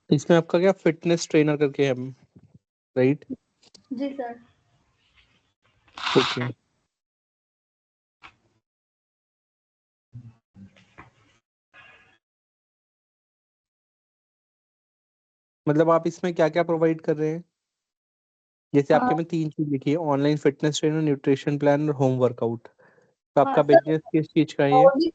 इसमें आपका क्या फिटनेस ट्रेनर करके है, राइट? जी सर। ओके। मतलब आप इसमें क्या क्या प्रोवाइड कर रहे हैं? जैसे आपके में 3 चीज लिखी है, online fitness trainer, nutrition plan और होम वर्कआउट। तो आपका सर बिजनेस किस चीज का है ये? और भी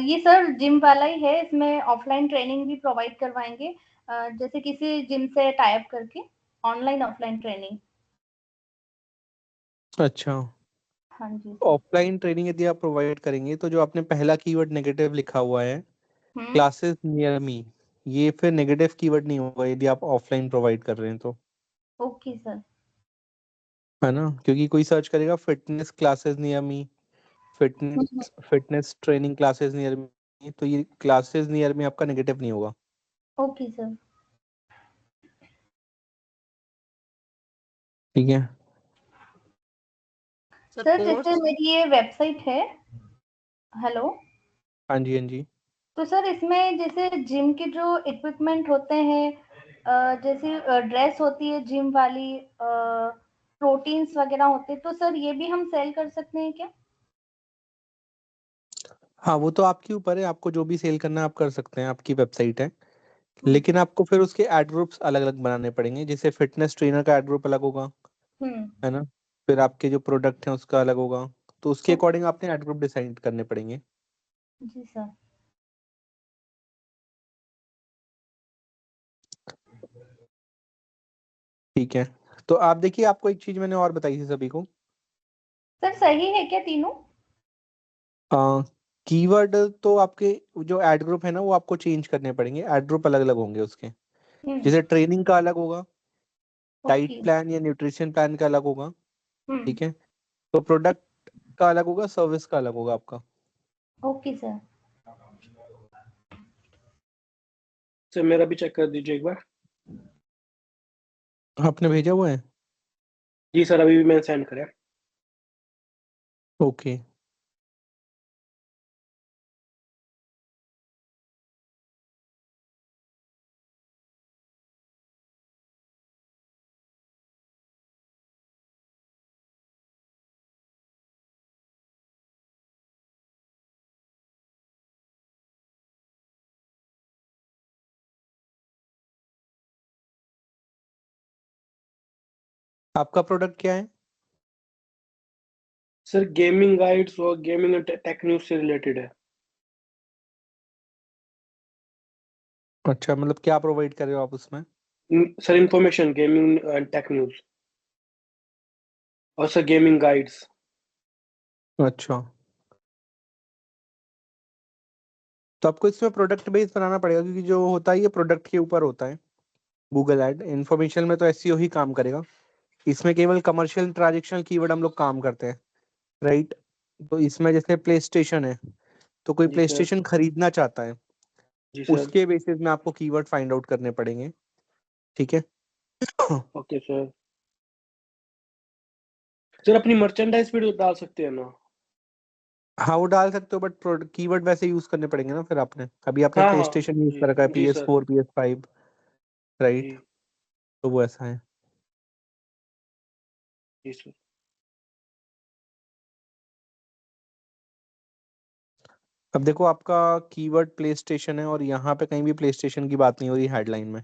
ये सर जिम वाला ही है, इसमें ऑफलाइन ट्रेनिंग भी प्रोवाइड करवाएंगे, जैसे किसी जिम से टाई अप करके ऑनलाइन ऑफलाइन ट्रेनिंग। अच्छा, हाँ जी सर। ऑफलाइन ट्रेनिंग यदि आप प्रोवाइड करेंगे तो जो आपने पहला कीवर्ड नेगेटिव लिखा हुआ है, हम्म। क्लासेस नियर मी, ये फिर नेगेटिव कीवर्ड नहीं होगा यदि आप ऑफलाइन प्रोवाइड कर रहे हैं तो, ओके सर। है ना? क्योंकि कोई सर्च करेगा fitness classes near me, hmm. Fitness training classes near me, तो ये क्लासेस नियर मी आपका नेगेटिव नहीं होगा। Okay sir. ठीक है। सर जैसे मेरी ये वेबसाइट है, हेलो, हाँ जी, हाँ जी। तो सर इसमें जैसे जिम के जो इक्विपमेंट होते हैं, जैसे ड्रेस होती है जिम वाली, प्रोटीन्स वगैरह होते हैं, तो सर ये भी हम सेल कर सकते हैं क्या? हाँ, वो तो आपके ऊपर है, आपको जो भी सेल करना है आप कर सकते हैं, आपकी वेबसाइट है। हम्म। लेकिन आपको फिर उसके एड ग्रुप्स अलग अलग बनाने पड़ेंगे, जैसे फिटनेस ट्रेनर का एड ग्रुप अलग होगा, हम्म। है ना? फिर आपके जो प्रोडक्ट हैं उसका अलग होगा, तो उसके ओके। अकॉर्डिंग आपने एड ग्रुप डिसाइड करने पड़ेंगे। जी सर। ठीक है। तो आप देखिए, आपको एक चीज मैंने और बताई थी सभी को, सर सही है क्या तीनों? कीवर्ड तो आपके जो एड ग्रुप है ना वो आपको चेंज करने पड़ेंगे, एड ग्रुप अलग अलग होंगे उसके। हम्म। जैसे ट्रेनिंग का अलग होगा, डाइट ओके। प्लान या न्यूट्रिशन प्लान का अलग होगा, हम्म। ठीक है? तो प्रोडक्ट का अलग होगा, सर्विस का अलग होगा आपका। Okay sir. सर मेरा भी चेक कर दीजिए एक बार। आपने भेजा हुआ है? जी सर, अभी भी मैंने सेंड करा। ओके। आपका प्रोडक्ट क्या है? सर गेमिंग गाइड्स और गेमिंग एंड टेक न्यूज से रिलेटेड है। अच्छा, मतलब क्या प्रोवाइड कर रहे हो आप उसमें? Sir information, gaming and tech news, और सर गेमिंग गाइड्स। अच्छा, तो आपको इसमें प्रोडक्ट बेस बनाना पड़ेगा, क्योंकि जो होता है ये प्रोडक्ट के ऊपर होता है। गूगल ऐड इन्फॉर्मेशन में तो एसईओ ही काम करेगा, इसमें केवल कमर्शियल ट्रांजैक्शनल कीवर्ड हम लोग काम करते हैं, राइट? तो इसमें जैसे प्ले स्टेशन है, तो कोई जी प्ले सर। स्टेशन खरीदना चाहता है, जी सर। उसके बेसिस में आपको कीवर्ड फाइंड आउट करने पड़ेंगे, ठीक है? Okay sir. सर अपनी मर्चेंडाइज भी डाल सकते हैं ना? हाँ, वो डाल सकते हो, बट कीवर्ड वैसे यूज करने पड़ेंगे ना फिर आपने। अभी आपने हाँ प्ले हाँ। स्टेशन यूज जी कर रखा है, G P S sir. Four PS5, जी। राइट? तो वो ऐसा है। जी सर। अब देखो, आपका कीवर्ड प्ले स्टेशन है और यहाँ पे कहीं भी प्ले स्टेशन की बात नहीं हो रही हेडलाइन में,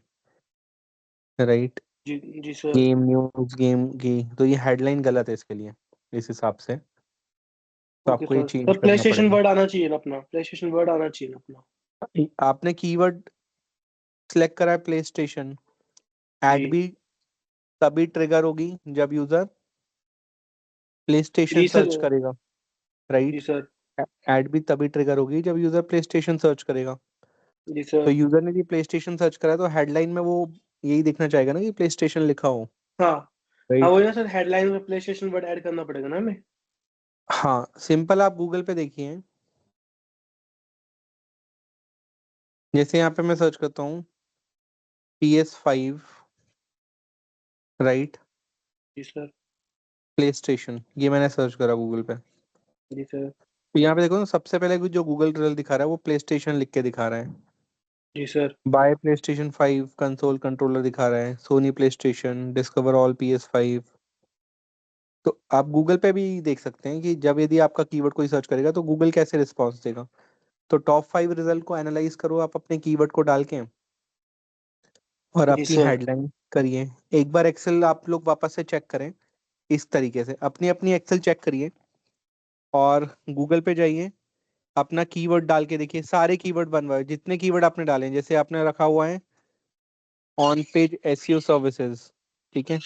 राइट? जी जी सर। गेम न्यूज गेम की, तो ये हेडलाइन गलत है इसके लिए, इस हिसाब से तो ओके आपको ये सर। चेंज सर प्ले करना स्टेशन पड़ेगा। वर्ड आना चाहिए ना अपना, प्ले स्टेशन वर्ड आना चाहिए ना अपना। आपने कीवर्ड सिलेक्ट करा है प्ले स्टेशन, जी। एड भी तभी ट्रिगर होगी जब यूजर प्ले स्टेशन जी सर। सर्च करेगा, जी राइट? सर। एड भी तभी ट्रिगर होगी जब यूजर प्ले स्टेशन सर्च करेगा। जी तो सर। यूजर ने भी प्ले स्टेशन सर्च करा तो हेडलाइन में वो यही दिखना चाहेगा ना कि प्ले स्टेशन लिखा हो, हाँ हाँ, राइट? वही ना सर, हेडलाइन में प्ले स्टेशन वर्ड ऐड करना पड़ेगा ना हमें। हाँ, सिंपल, आप गूगल पे देखिए, जैसे यहाँ पे मैं सर्च करता हूँ PS5, राइट? जी सर। प्ले स्टेशन, ये मैंने सर्च करा गूगल पे। जी सर। तो यहाँ पे देखो ना, सबसे पहले जो गूगल रिजल्ट दिखा रहा है वो प्ले स्टेशन लिख के दिखा रहा है। जी sir. Buy PlayStation 5 console controller दिखा रहा है, Sony PlayStation, discover all PS5। तो आप गूगल पे भी देख सकते हैं कि जब यदि आपका कीवर्ड कोई सर्च करेगा तो गूगल कैसे रिस्पॉन्स देगा। तो टॉप 5 रिजल्ट को एनालाइज करो आप अपने कीवर्ड को डाल के, और जी आपकी सर। हेडलाइन करिए। एक बार एक्सेल आप लोग वापस से चेक करें, इस तरीके से अपनी अपनी एक्सेल चेक करिए और गूगल पे जाइए, अपना कीवर्ड डाल के देखिए, सारे कीवर्ड बनवाए जितने कीवर्ड आपने डाले हैं। जैसे आपने रखा हुआ है ऑन पेज SEO सर्विसेज, ठीक है।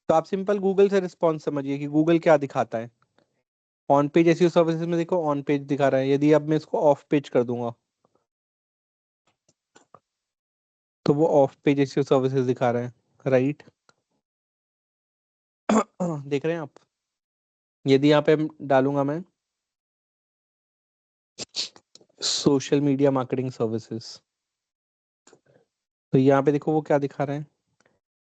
तो आप सिंपल गूगल से रिस्पॉन्स समझिए कि गूगल क्या दिखाता है। ऑन पेज SEO सर्विसेज में देखो ऑन पेज दिखा रहा है, यदि अब मैं इसको ऑफ पेज कर दूंगा तो वो ऑफ पेज SEO सर्विसेज दिखा रहा है, राइट। देख रहे हैं आप। यदि यहाँ पे डालूंगा मैं सोशल मीडिया मार्केटिंग सर्विसेज, तो यहाँ पे देखो वो क्या दिखा रहा है,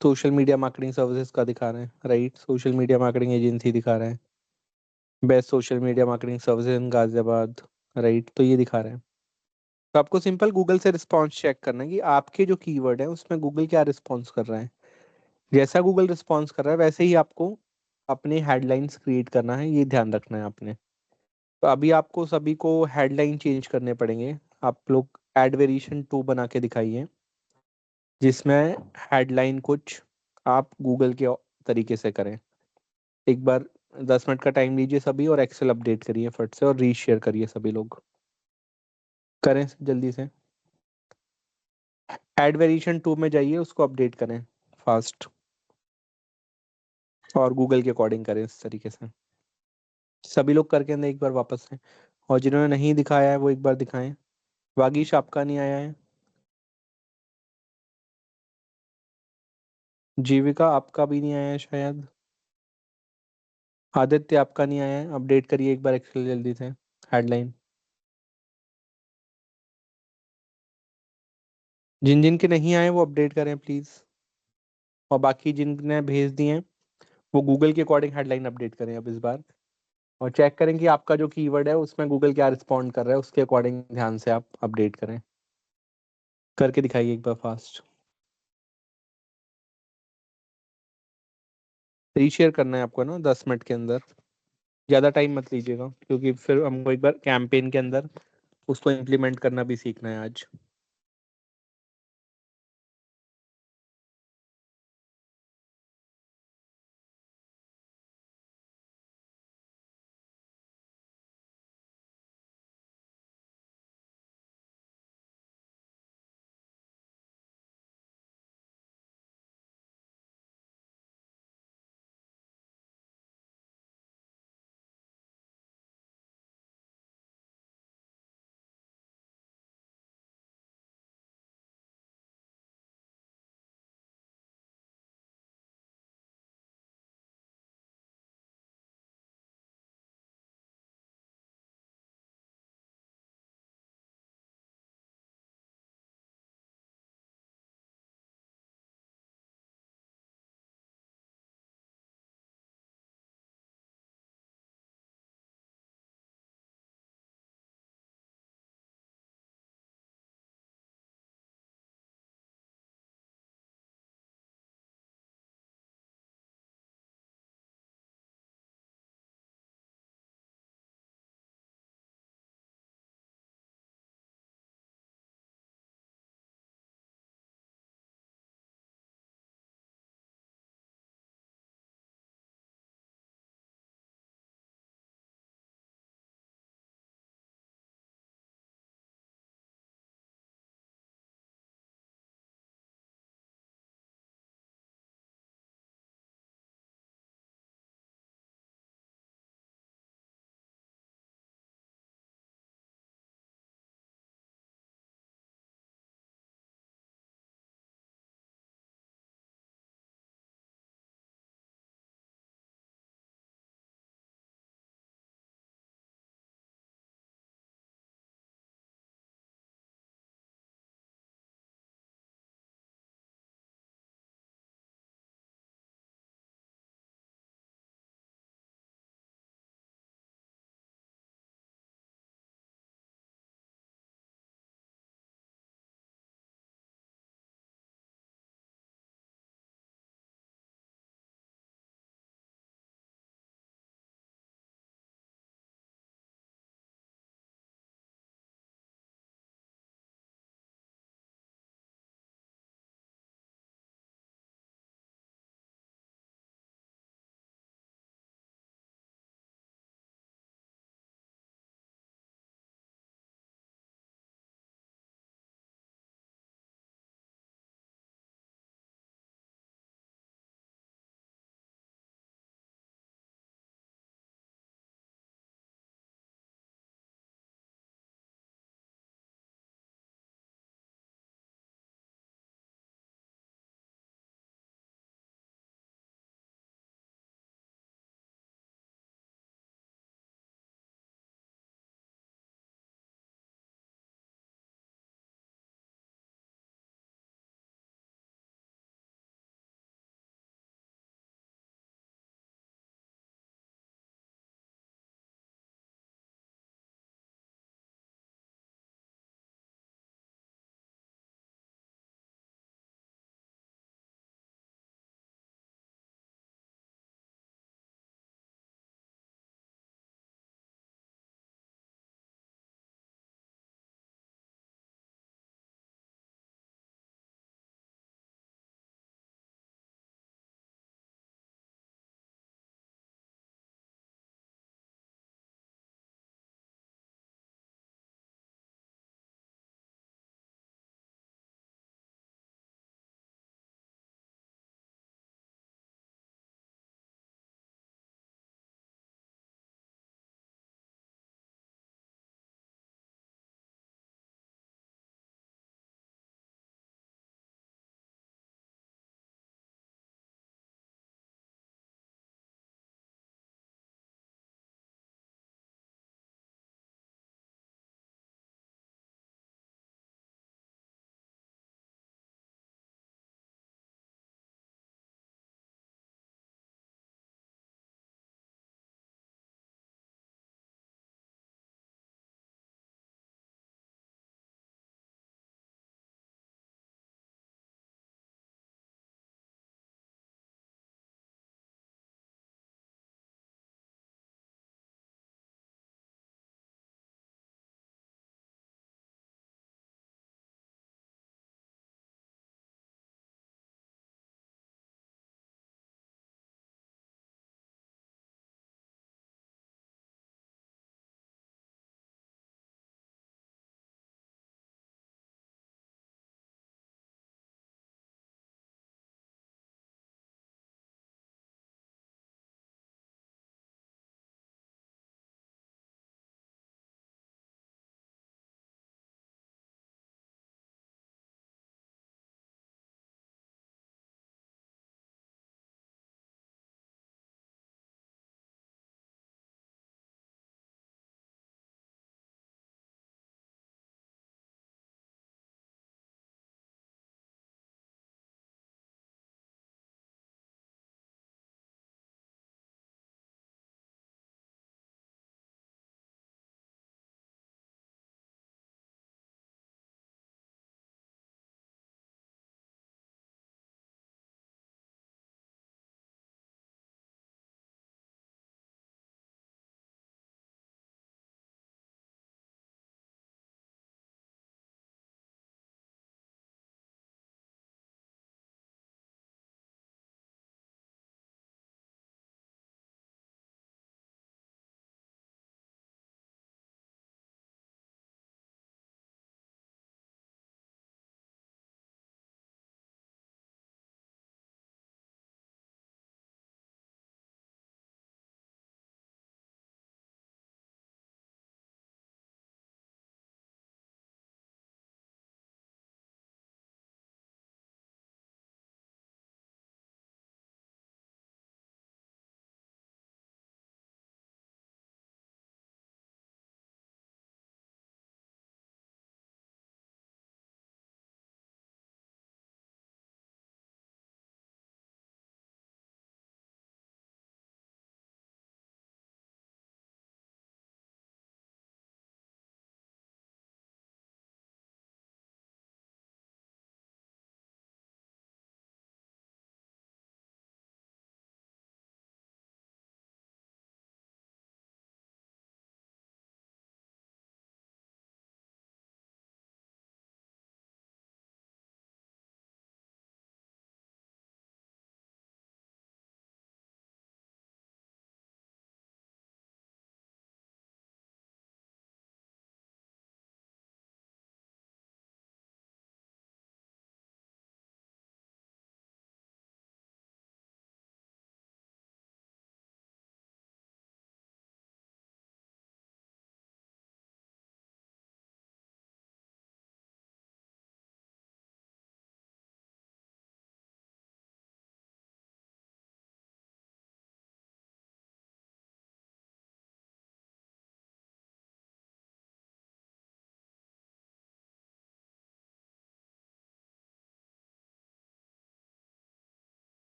सोशल मीडिया मार्केटिंग सर्विसेज का दिखा रहे हैं, right. Social media marketing agency दिखा रहा है, best social media marketing services in Ghaziabad, right. तो ये दिखा रहे हैं। तो आपको सिंपल गूगल से रिस्पॉन्स चेक करना है कि आपके जो कीवर्ड है उसमें गूगल क्या रिस्पॉन्स कर रहा है। जैसा गूगल रिस्पॉन्स कर रहा है वैसे ही आपको अपने हेडलाइंस क्रिएट करना है, ये ध्यान रखना है आपने। तो अभी आपको सभी को हेडलाइन चेंज करने पड़ेंगे। आप लोग एड वेरिएशन 2 बना के दिखाइए, जिसमें हेडलाइन कुछ आप गूगल के तरीके से करें। एक बार 10 मिनट का टाइम लीजिए सभी और एक्सेल अपडेट करिए फट से और रीशेयर करिए सभी लोग, करें जल्दी से। एड वेरिएशन 2 में जाइए, उसको अपडेट करें फास्ट और गूगल के अकॉर्डिंग करें इस तरीके से। सभी लोग करके अंदर एक बार वापस से, और जिन्होंने नहीं दिखाया है वो एक बार दिखाएं। वागीश आपका नहीं आया है, जीविका आपका भी नहीं आया है शायद, आदित्य आपका नहीं आया है। अपडेट करिए एक बार एक्सेल जल्दी से हेडलाइन। जिन जिन के नहीं आए वो अपडेट करें प्लीज, और बाकी जिनने भेज दिए हैं वो गूगल के अकॉर्डिंग हेडलाइन अपडेट करें अब इस बार। और चेक करें कि आपका जो कीवर्ड है उसमें गूगल क्या रिस्पॉन्ड कर रहा है, उसके अकॉर्डिंग ध्यान से आप अपडेट करें। करके दिखाइए एक बार फास्ट। रीशेयर करना है आपको ना 10 मिनट के अंदर, ज़्यादा टाइम मत लीजिएगा क्योंकि फिर हमको एक बार कैंपेन के अंदर उसको इम्प्लीमेंट करना भी सीखना है आज।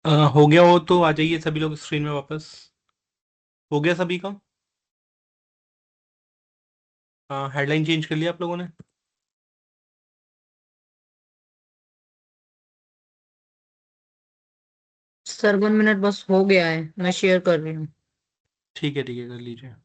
हो गया हो तो आ जाइए सभी लोग स्क्रीन में वापस। हो गया सभी का? हेडलाइन चेंज कर लिया आप लोगों ने? सर 1 मिनट बस हो गया है, मैं शेयर कर रही हूँ। ठीक है कर लीजिए।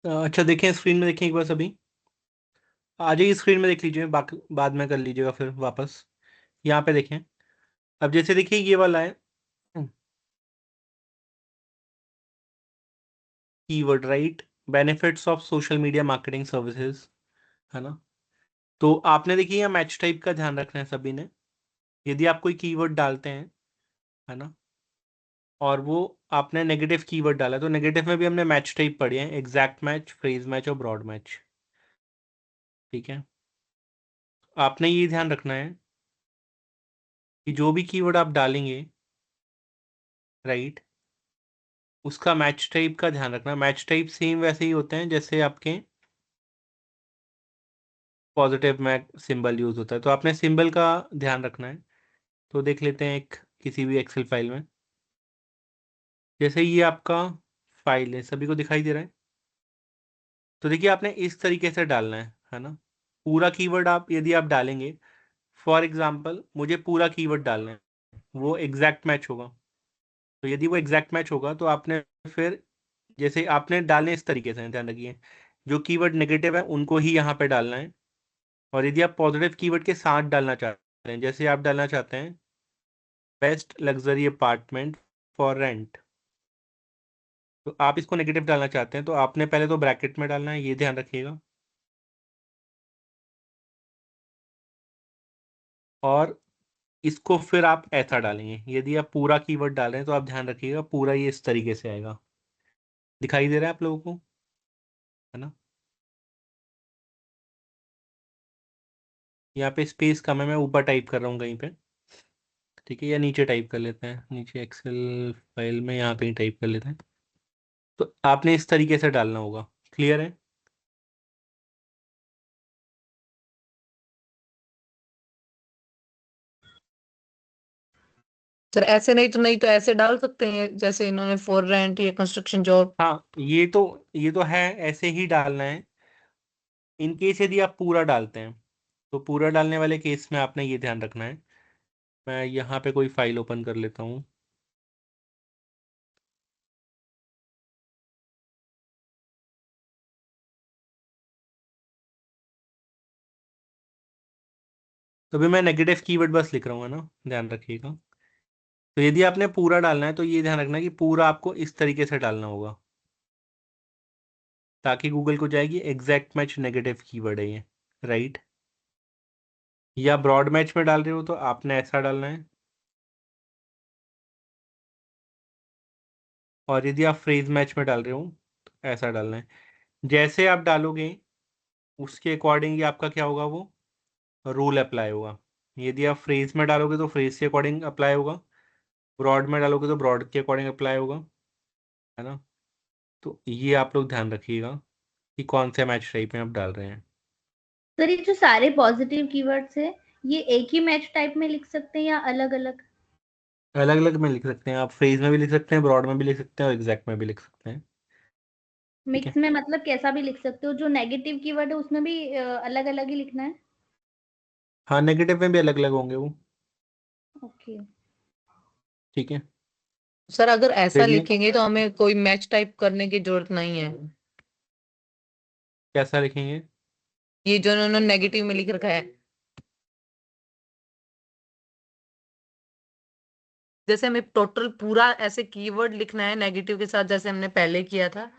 अच्छा देखें स्क्रीन में, देखें एक बार सभी। आ जाइए स्क्रीन में देख लीजिए, बाकी बाद में कर लीजिएगा फिर वापस। यहाँ पे देखें। अब जैसे देखिए ये वाला है keyword, right? Benefits of social media marketing services, है ना? तो आपने देखिए यहाँ मैच टाइप का ध्यान रखना है सभी ने। यदि आप कोई कीवर्ड डालते हैं, है ना, और वो आपने नेगेटिव कीवर्ड डाला, तो नेगेटिव में भी हमने मैच टाइप पढ़े हैं, एग्जैक्ट मैच, फ्रेज मैच और ब्रॉड मैच। ठीक है, आपने ये ध्यान रखना है कि जो भी कीवर्ड आप डालेंगे, राइट, उसका मैच टाइप का ध्यान रखना। मैच टाइप सेम वैसे ही होते हैं जैसे आपके पॉजिटिव मैच सिंबल यूज होता है, तो आपने सिंबल का ध्यान रखना है। तो देख लेते हैं एक किसी भी एक्सेल फाइल में। जैसे ये आपका फाइल है, सभी को दिखाई दे रहा है? तो देखिए आपने इस तरीके से डालना है ना? पूरा कीवर्ड आप यदि आप डालेंगे, फॉर एग्जाम्पल मुझे पूरा कीवर्ड डालना है, वो एग्जैक्ट मैच होगा। तो यदि वो एग्जैक्ट मैच होगा तो आपने फिर जैसे आपने डालने इस तरीके से, ध्यान रखिए, जो कीवर्ड नेगेटिव है उनको ही यहाँ पे डालना है। और यदि आप पॉजिटिव कीवर्ड के साथ डालना चाहते हैं, जैसे आप डालना चाहते हैं best luxury apartment for rent, तो आप इसको नेगेटिव डालना चाहते हैं तो आपने पहले तो ब्रैकेट में डालना है, ये ध्यान रखिएगा। और इसको फिर आप ऐसा डालेंगे। यदि आप पूरा कीवर्ड डाल रहे हैं तो आप ध्यान रखिएगा पूरा ये इस तरीके से आएगा। दिखाई दे रहा है आप लोगों को, है ना? यहाँ पे स्पेस कम है, मैं ऊपर टाइप कर रहा हूँ कहीं पे, ठीक है, या नीचे टाइप कर लेते हैं, नीचे एक्सेल फाइल में यहाँ कहीं टाइप कर लेते हैं। तो आपने इस तरीके से डालना होगा। क्लियर है? सर ऐसे नहीं तो ऐसे डाल सकते हैं, जैसे इन्होंने फॉर रेंट या कंस्ट्रक्शन जॉब। हाँ, ये तो है, ऐसे ही डालना है। इन केस यदि आप पूरा डालते हैं तो पूरा डालने वाले केस में आपने ये ध्यान रखना है। मैं यहाँ पे कोई फाइल ओपन कर लेता हूँ। तो अभी मैं नेगेटिव कीवर्ड बस लिख रहा हूँ, है ना, ध्यान रखिएगा। तो यदि आपने पूरा डालना है तो ये ध्यान रखना है कि पूरा आपको इस तरीके से डालना होगा ताकि गूगल को जाएगी एग्जैक्ट मैच नेगेटिव कीवर्ड है ये, राइट। या ब्रॉड मैच में डाल रहे हो तो आपने ऐसा डालना है, और यदि आप फ्रेज मैच में डाल रहे हो तो ऐसा डालना है। जैसे आप डालोगे उसके अकॉर्डिंग ही आपका क्या होगा, वो रूल अप्लाई होगा। यदि आप फ्रेज में डालोगे तो फ्रेज के अकॉर्डिंग अप्लाई होगा, ब्रॉड में डालोगे तो ब्रॉड के अकॉर्डिंग अप्लाई होगा, है ना। तो ये आप लोग ध्यान रखिएगा कि कौन से मैच टाइप में आप डाल रहे हैं। सर ये जो सारे पॉजिटिव कीवर्ड्स है ये एक ही मैच टाइप में लिख सकते हैं या अलग अलग? अलग अलग में लिख सकते हैं आप, फ्रेज में भी लिख सकते हैं, ब्रॉड में भी लिख सकते हैं और एग्जैक्ट में भी लिख सकते हैं। ठीक है, मिक्स में मतलब कैसा भी लिख सकते हो, जो नेगेटिव कीवर्ड है उसमें भी अलग अलग ही लिखना है? हाँ नेगेटिव में भी अलग अलग होंगे वो। ओके। ठीक है, सर अगर ऐसा चलिए। लिखेंगे तो हमें कोई मैच टाइप करने की जरूरत नहीं है। कैसा लिखेंगे? ये जो उन्होंने नेगेटिव में लिख रखा है, जैसे हमें टोटल पूरा ऐसे कीवर्ड लिखना है नेगेटिव के साथ जैसे हमने पहले किया था।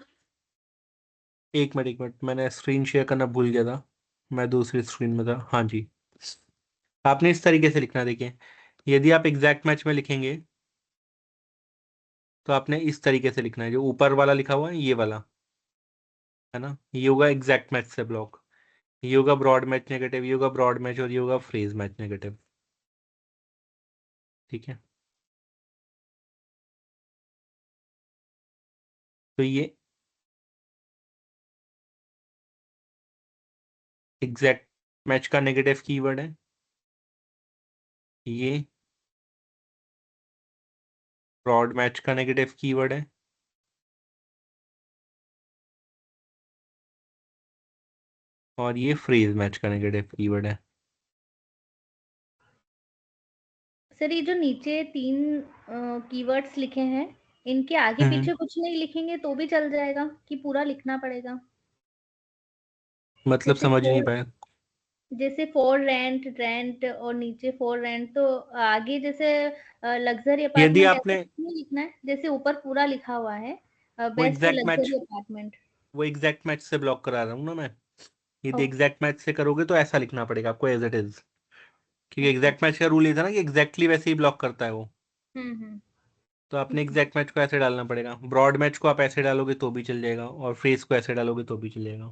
एक मिनट एक मिनट, मैंने स्क्रीन शेयर करना भूल गया था, मैं दूसरी स्क्रीन में था। हाँ जी, आपने इस तरीके से लिखना है। देखिए, यदि आप एग्जैक्ट मैच में लिखेंगे तो आपने इस तरीके से लिखना है, जो ऊपर वाला लिखा हुआ है ये वाला, है ना, ये होगा एग्जैक्ट मैच से ब्लॉक, ये होगा ब्रॉड मैच नेगेटिव, ये होगा ब्रॉड मैच, और ये होगा फ्रेज मैच नेगेटिव। ठीक है, तो ये एग्जैक्ट मैच का नेगेटिव कीवर्ड है, ये ब्रॉड मैच का नेगेटिव कीवर्ड है, और ये फ्रेज मैच का नेगेटिव कीवर्ड है। सर ये जो नीचे 3 कीवर्ड्स लिखे हैं इनके आगे हम्म, पीछे कुछ नहीं लिखेंगे तो भी चल जाएगा कि पूरा लिखना पड़ेगा? मतलब जैसे समझ नहीं फॉर पाया। जैसे फॉर रेंट रेंट और नीचे फॉर रेंट, तो आगे जैसे लग्जरी यदि अपार्टमेंट ऐसा आपने कुछ नहीं लिखना है जैसे ऊपर पूरा लिखा हुआ है वो best exact match luxury apartment? वो एग्जैक्ट मैच से ब्लॉक करा रहा हूँ ना मैं। यदि ओके। एग्जैक्ट मैच से करोगे तो ऐसा लिखना पड़ेगा आपको, एज इट इज, क्योंकि ओके। एग्जैक्ट मैच का रूल ये था ना कि एग्जैक्टली वैसे ही ब्लॉक करता है वो। हम्म। तो आपने ठीक है। एग्जैक्ट मैच को ऐसे डालना पड़ेगा, ब्रॉड मैच को आप ऐसे डालोगे तो भी चल जाएगा, और फ्रेज को ऐसे डालोगे तो भी चल जाएगा।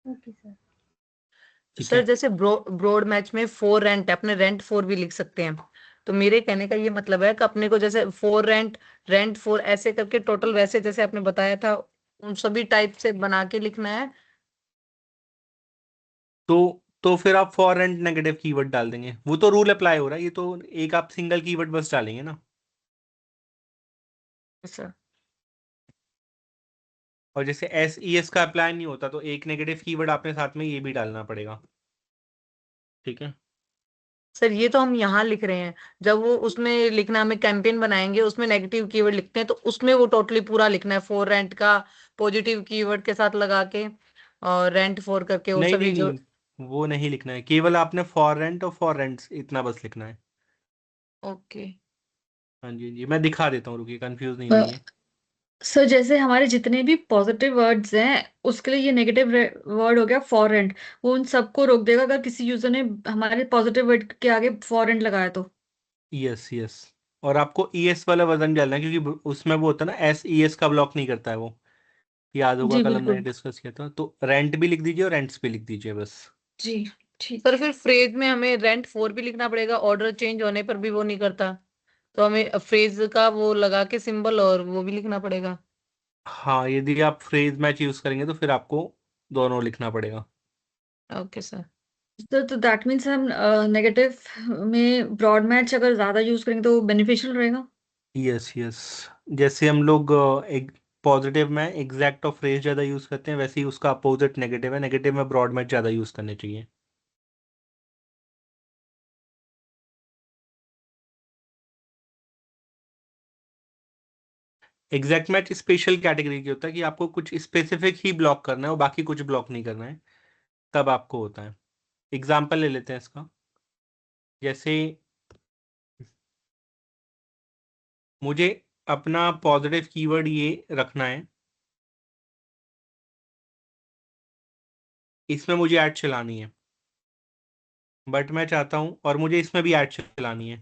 Okay sir. ठीक सर है, जैसे ब्रॉड मैच में फोर रेंट है, अपने रेंट फोर भी लिख सकते हैं। तो मेरे कहने का ये मतलब है कि अपने को जैसे फोर रेंट रेंट फोर ऐसे करके टोटल वैसे जैसे आपने बताया था उन सभी टाइप से बना के लिखना है। तो फिर आप फॉर एंड नेगेटिव कीवर्ड डाल देंगे, वो तो रूल अप्लाई हो रहा है, ये तो एक आप सिंगल कीवर्ड बस डालेंगे ना। सर और जैसे SES का अप्लाई नहीं होता तो एक नेगेटिव कीवर्ड आपने साथ में ये भी डालना पड़ेगा। ठीक है, सर ये तो हम यहाँ लिख रहे हैं, जब वो उसमें लिखना हमें कैंपेन बनाएंगे उसमें नेगेटिव कीवर्ड लिखते हैं तो उसमें वो टोटली पूरा लिखना है फोर रेंट का पॉजिटिव कीवर्ड के साथ लगा के और रेंट फोर करके वो नहीं नहीं सभी जो। नहीं, वो नहीं लिखना है, केवल आपने फॉर रेंट और फॉर रेंट्स इतना बस लिखना है। ओके। हाँ जी, हाँ जी, मैं दिखा देता हूँ, रुकिए, कंफ्यूज नहीं होइए। सर जैसे हमारे जितने भी पॉजिटिव वर्ड्स हैं उसके लिए ये नेगेटिव वर्ड हो गया फॉरेंट, वो उन सबको रोक देगा अगर किसी यूजर ने हमारे पॉजिटिव वर्ड के आगे फॉरेंट लगाया तो। यस यस, और आपको ES वाला वर्जन डालना है क्योंकि उसमें वो होता है ना, SES का ब्लॉक नहीं करता है वो, याद होगा जी कल हमने बिल्कुल। डिस्कस किया था। तो रेंट भी लिख दीजिए और रेंट्स भी लिख दीजिए बस। जी ठीक। सर फिर फ्रेज में हमें रेंट फोर भी लिखना पड़ेगा, ऑर्डर चेंज होने पर भी वो नहीं करता तो हमें फ्रेज का वो लगा के सिंबल और वो भी लिखना पड़ेगा। हाँ, यदि आप फ्रेज मैच यूज करेंगे तो फिर आपको दोनों लिखना पड़ेगा। Okay sir. तो दैट मीन्स हम नेगेटिव में ब्रॉड मैच अगर ज्यादा यूज करेंगे तो बेनिफिशियल रहेगा। यस यस, जैसे हम लोग एक पॉजिटिव में एग्जैक्ट और फ्रेज ज़्यादा यूज़ करते हैं, वैसे ही उसका अपोजिट नेगेटिव है, नेगेटिव में ब्रॉड मैच ज़्यादा यूज़ करने चाहिए। एग्जैक्ट मैच स्पेशल कैटेगरी की होता है कि आपको कुछ स्पेसिफिक ही ब्लॉक करना है और बाकी कुछ ब्लॉक नहीं करना है, तब आपको होता है। एग्जाम्पल ले लेते हैं इसका। जैसे मुझे अपना पॉजिटिव कीवर्ड ये रखना है, इसमें मुझे ऐड चलानी है, बट मैं चाहता हूं और मुझे इसमें भी ऐड चलानी है।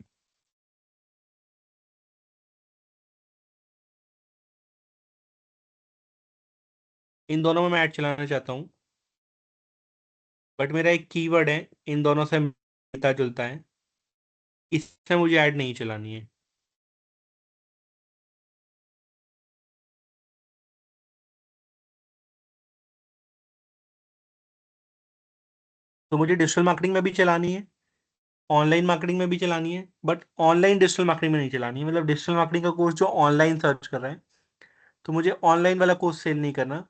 इन दोनों में मैं ऐड चलाना चाहता हूं, बट मेरा एक कीवर्ड है इन दोनों से मिलता जुलता है, इसमें मुझे ऐड नहीं चलानी है। तो मुझे डिजिटल मार्केटिंग में भी चलानी है, ऑनलाइन मार्केटिंग में भी चलानी है, बट ऑनलाइन डिजिटल मार्केटिंग में नहीं चलानी है। मतलब डिजिटल मार्केटिंग का कोर्स जो ऑनलाइन सर्च कर रहा है, तो मुझे ऑनलाइन वाला कोर्स सेल नहीं करना,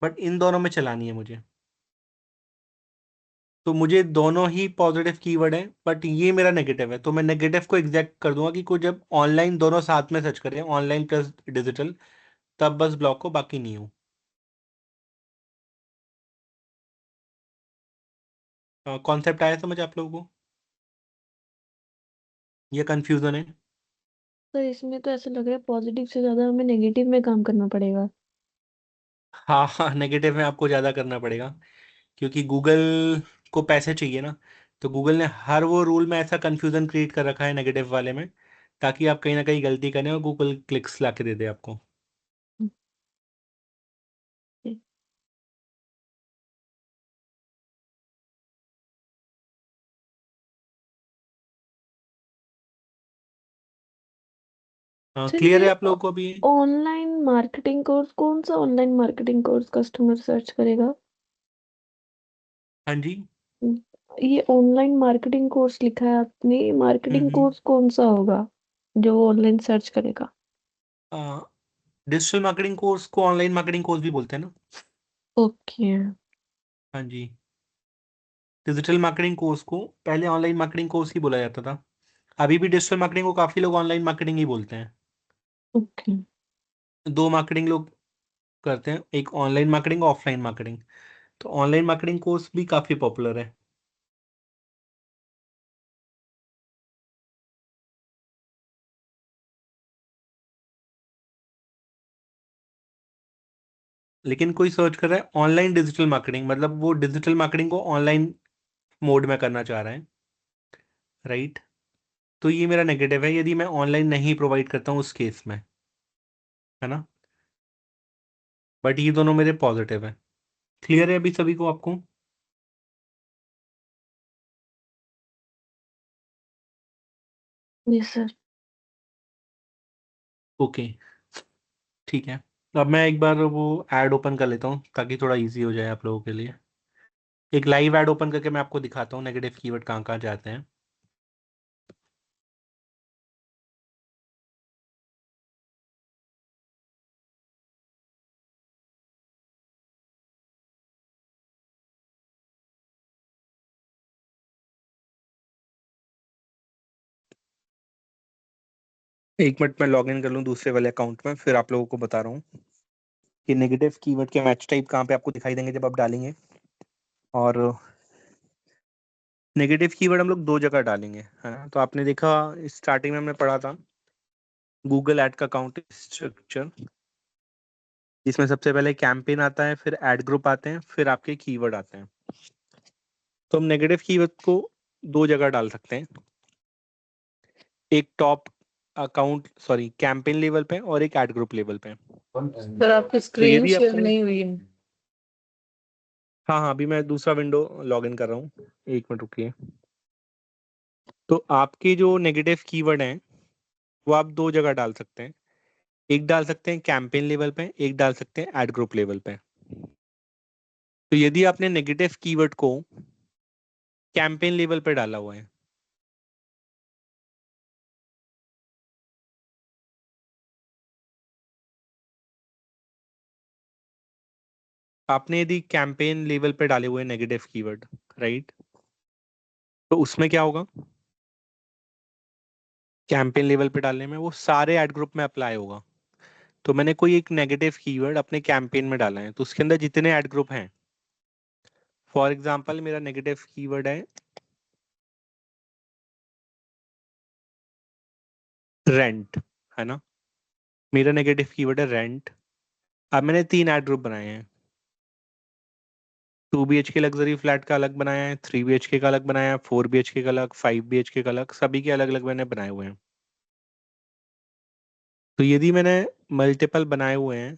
बट इन दोनों में चलानी है मुझे। तो मुझे दोनों ही पॉजिटिव कीवर्ड है, बट ये मेरा नेगेटिव है, तो मैं नेगेटिव को एग्जैक्ट कर दूंगा कि कोई जब ऑनलाइन दोनों साथ में सर्च करें, ऑनलाइन प्लस डिजिटल, तब बस ब्लॉक हो, बाकी नहीं हो। कॉन्सेप्ट आया समझ आप लोगों को, ये कंफ्यूजन है? सर इसमें तो ऐसा लग रहा है पॉजिटिव से ज्यादा हमें नेगेटिव में काम करना पड़ेगा। हाँ हाँ, नेगेटिव में आपको ज़्यादा करना पड़ेगा, क्योंकि गूगल को पैसे चाहिए ना। तो गूगल ने हर वो रूल में ऐसा कंफ्यूजन क्रिएट कर रखा है नेगेटिव वाले में, ताकि आप कहीं ना कहीं गलती करें और गूगल क्लिक्स ला के दे दे आपको। सर क्लियर है ये आप लोगों को भी? ऑनलाइन मार्केटिंग कोर्स, कौन सा online marketing course customer search करेगा? हाँ जी। ये ऑनलाइन मार्केटिंग कोर्स लिखा है आपने, मार्केटिंग हम्म कोर्स कौन सा होगा जो ऑनलाइन सर्च करेगा? डिजिटल मार्केटिंग कोर्स को ऑनलाइन मार्केटिंग कोर्स भी बोलते हैं ना। ओके। हाँ जी, डिजिटल मार्केटिंग कोर्स को पहले ऑनलाइन मार्केटिंग कोर्स ही बोला जाता था, अभी भी डिजिटल मार्केटिंग को काफ़ी लोग ऑनलाइन मार्केटिंग ही बोलते हैं। ओके। दो मार्केटिंग लोग करते हैं, एक ऑनलाइन मार्केटिंग, ऑफलाइन मार्केटिंग। तो ऑनलाइन मार्केटिंग कोर्स भी काफ़ी पॉपुलर है। लेकिन कोई सर्च कर रहा है ऑनलाइन डिजिटल मार्केटिंग, मतलब वो डिजिटल मार्केटिंग को ऑनलाइन मोड में करना चाह रहा है, राइट? तो ये मेरा नेगेटिव है यदि मैं ऑनलाइन नहीं प्रोवाइड करता हूँ उस केस में, है ना। बट ये दोनों मेरे पॉजिटिव है। क्लियर है अभी सभी को आपको? Yes sir. ओके, ठीक है। अब मैं एक बार वो ऐड ओपन कर लेता हूँ ताकि थोड़ा इजी हो जाए आप लोगों के लिए। एक लाइव ऐड ओपन करके मैं आपको दिखाता हूँ नेगेटिव कीवर्ड कहाँ कहाँ जाते हैं। एक मिनट में लॉग इन कर लूँ दूसरे वाले अकाउंट में, फिर आप लोगों को बता रहा हूँ कि नेगेटिव कीवर्ड के मैच टाइप कहाँ पे आपको दिखाई देंगे जब आप डालेंगे। और नेगेटिव कीवर्ड हम लोग दो जगह डालेंगे, है ना। तो आपने देखा स्टार्टिंग में हमने पढ़ा था गूगल ऐड का अकाउंट स्ट्रक्चर, जिसमें सबसे पहले कैंपेन आता है, फिर ऐड ग्रुप आते हैं, फिर आपके कीवर्ड आते हैं। तो हम नेगेटिव कीवर्ड को दो जगह डाल सकते हैं, एक top account sorry campaign level पे और एक ऐड ग्रुप लेवल पे। सर आपकी तो स्क्रीन यदि शेयर अपने नहीं हुई है। हाँ हाँ, अभी मैं दूसरा विंडो लॉग इन कर रहा हूँ, एक मिनट रुकिए। तो आपके जो नेगेटिव कीवर्ड हैं वो आप दो जगह डाल सकते हैं, एक डाल सकते हैं कैंपेन लेवल पे, एक डाल सकते हैं ऐड ग्रुप लेवल पे। तो यदि आपने नेगेटिव कीवर्ड को कैंपेन लेवल पे डाला हुआ है, आपने यदि कैंपेन लेवल पे डाले हुए नेगेटिव कीवर्ड, राइट, तो उसमें क्या होगा, कैंपेन लेवल पे डालने में वो सारे एड ग्रुप में अप्लाई होगा। तो मैंने कोई एक नेगेटिव कीवर्ड अपने कैंपेन में डाला है, तो उसके अंदर जितने एड ग्रुप हैं, फॉर एग्जांपल मेरा नेगेटिव कीवर्ड है रेंट, है ना, मेरा नेगेटिव कीवर्ड है रेंट। अब मैंने 3 एड ग्रुप बनाए हैं, 2 BHK लग्जरी फ्लैट का अलग बनाया है, 3 BHK का अलग बनाया है, 4 BHK का अलग, 5 BHK का अलग, सभी के अलग अलग मैंने बनाए हुए हैं। तो यदि मैंने मल्टीपल बनाए हुए हैं,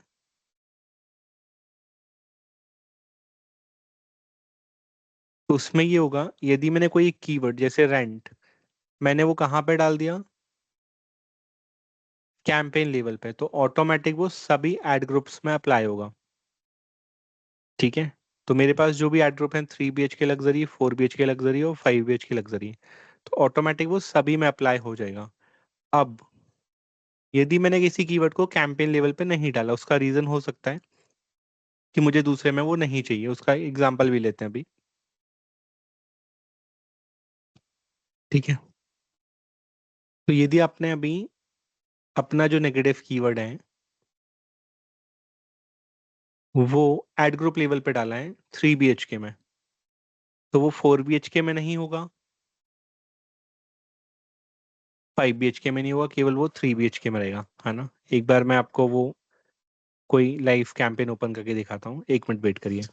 तो उसमें ये होगा, यदि मैंने कोई एक कीवर्ड जैसे रेंट, मैंने वो कहाँ पे डाल दिया, कैंपेन लेवल पे, तो ऑटोमेटिक वो सभी एड ग्रुप्स में अप्लाई होगा। ठीक है, तो मेरे पास जो भी एड ग्रुप है 3 BHK लग्जरी, 4 BHK लग्जरी और 5 BHK लग्जरी, तो ऑटोमेटिक वो सभी में अप्लाई हो जाएगा। अब यदि मैंने किसी कीवर्ड को कैंपेन लेवल पे नहीं डाला, उसका रीजन हो सकता है कि मुझे दूसरे में वो नहीं चाहिए, उसका एग्जाम्पल भी लेते हैं अभी। ठीक है, तो यदि आपने अभी अपना जो नेगेटिव कीवर्ड है वो एड ग्रुप लेवल पे डाला है 3 BHK में, तो वो 4 BHK में नहीं होगा, 5 BHK में नहीं होगा, केवल वो 3 BHK में रहेगा, है ना। एक बार मैं आपको वो कोई लाइव कैंपेन ओपन करके दिखाता हूँ, 1 मिनट वेट करिए।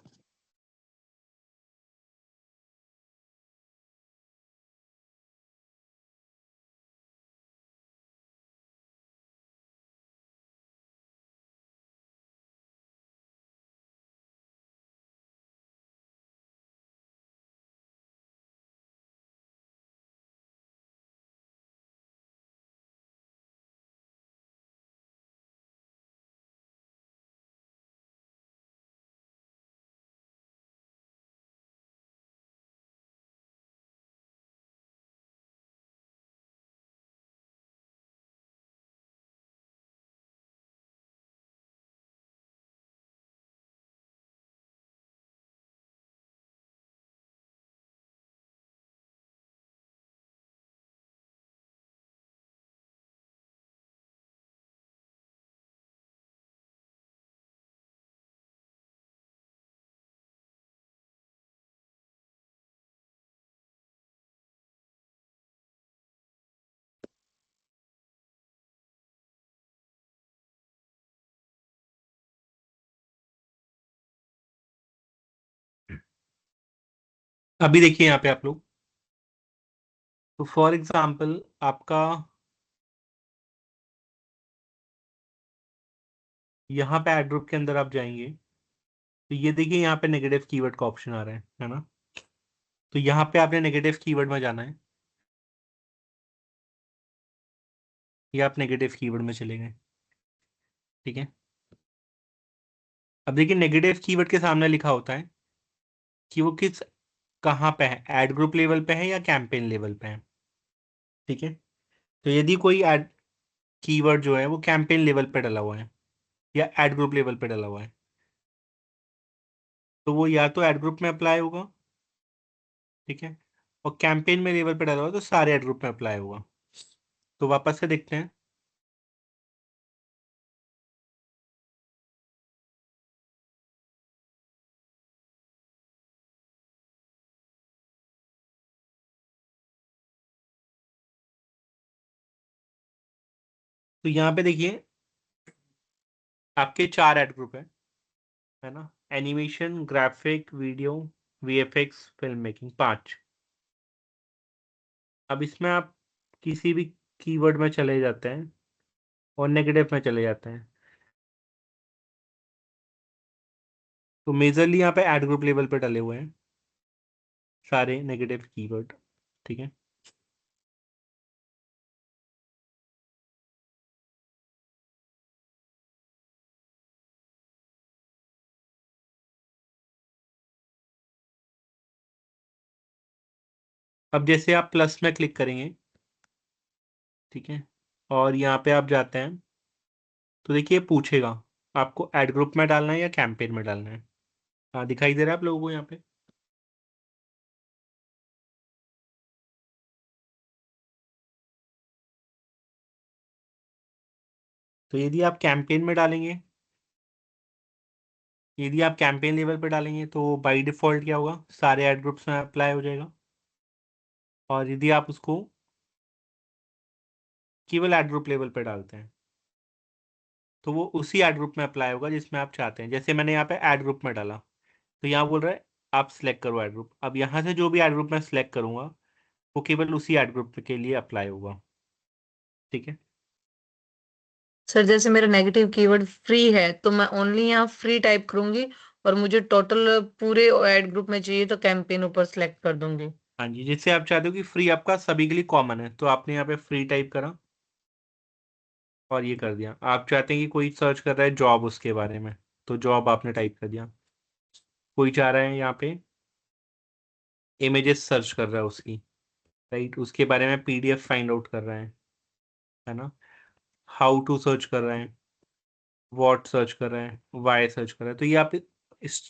अभी देखिए यहाँ पे आप लोग, तो फॉर एग्जाम्पल आपका यहाँ पे एड ग्रुप के अंदर आप जाएंगे, तो ये देखिए यहाँ पे नेगेटिव कीवर्ड का ऑप्शन आ रहा है ना। तो यहाँ पे आपने नेगेटिव कीवर्ड में जाना है, या आप नेगेटिव कीवर्ड में चले गए। ठीक है, अब देखिए नेगेटिव कीवर्ड के सामने लिखा होता है कि वो किस कहाँ पे है, एड ग्रुप लेवल पे है या कैंपेन लेवल पे है। ठीक है, तो यदि कोई एड कीवर्ड जो है वो कैंपेन लेवल पे डला हुआ है या एड ग्रुप लेवल पे डला हुआ है, तो वो या तो एड ग्रुप में अप्लाई होगा, ठीक है, और कैंपेन में लेवल पे डला हुआ है तो सारे एड ग्रुप में अप्लाई होगा। तो वापस से देखते हैं, तो यहाँ पे देखिए आपके 4 एड ग्रुप है ना, animation, graphic, video, VFX, film making, 5। अब इसमें आप किसी भी कीवर्ड में चले जाते हैं और नेगेटिव में चले जाते हैं, तो मेजरली यहाँ पे एड ग्रुप लेवल पे डले हुए हैं सारे नेगेटिव कीवर्ड। ठीक है, अब जैसे आप प्लस में क्लिक करेंगे, ठीक है, और यहाँ पे आप जाते हैं, तो देखिए पूछेगा आपको एड ग्रुप में डालना है या कैंपेन में डालना है। हाँ, दिखाई दे रहा है आप लोगों को यहाँ पे? तो यदि आप कैंपेन लेवल पे डालेंगे तो बाय डिफॉल्ट क्या होगा, सारे एड ग्रुप्स में अप्लाई हो जाएगा। और यदि आप उसको केवल एड ग्रुप लेवल पे डालते हैं तो वो उसी एड ग्रुप में अप्लाई होगा जिसमें आप चाहते हैं। जैसे मैंने यहाँ पे एड ग्रुप में डाला, तो यहाँ बोल रहा है आप सिलेक्ट करो एड ग्रुप। अब यहाँ से जो भी एड ग्रुप मैं सिलेक्ट करूंगा वो केवल उसी एड ग्रुप के लिए अप्लाई होगा। ठीक है। सर जैसे मेरा नेगेटिव कीवर्ड फ्री है तो मैं ओनली यहाँ फ्री टाइप करूंगी, और मुझे टोटल पूरे ऐड ग्रुप में चाहिए तो कैंपेन ऊपर सेलेक्ट कर दूंगी। हाँ जी, जिससे आप चाहते हो कि फ्री आपका सभी के लिए कॉमन है, तो आपने यहाँ पे फ्री टाइप करा और ये कर दिया। आप चाहते हैं कि कोई सर्च कर रहा है जॉब उसके बारे में, तो जॉब आपने टाइप कर दिया। कोई चाह रहा है यहाँ पे इमेजेस सर्च कर रहा है उसकी, राइट, उसके बारे में पीडीएफ फाइंड आउट कर रहा है ना। हाउ टू सर्च कर रहे हैं, व्हाट सर्च कर रहे हैं, वाई सर्च कर रहे हैं। तो ये आप इस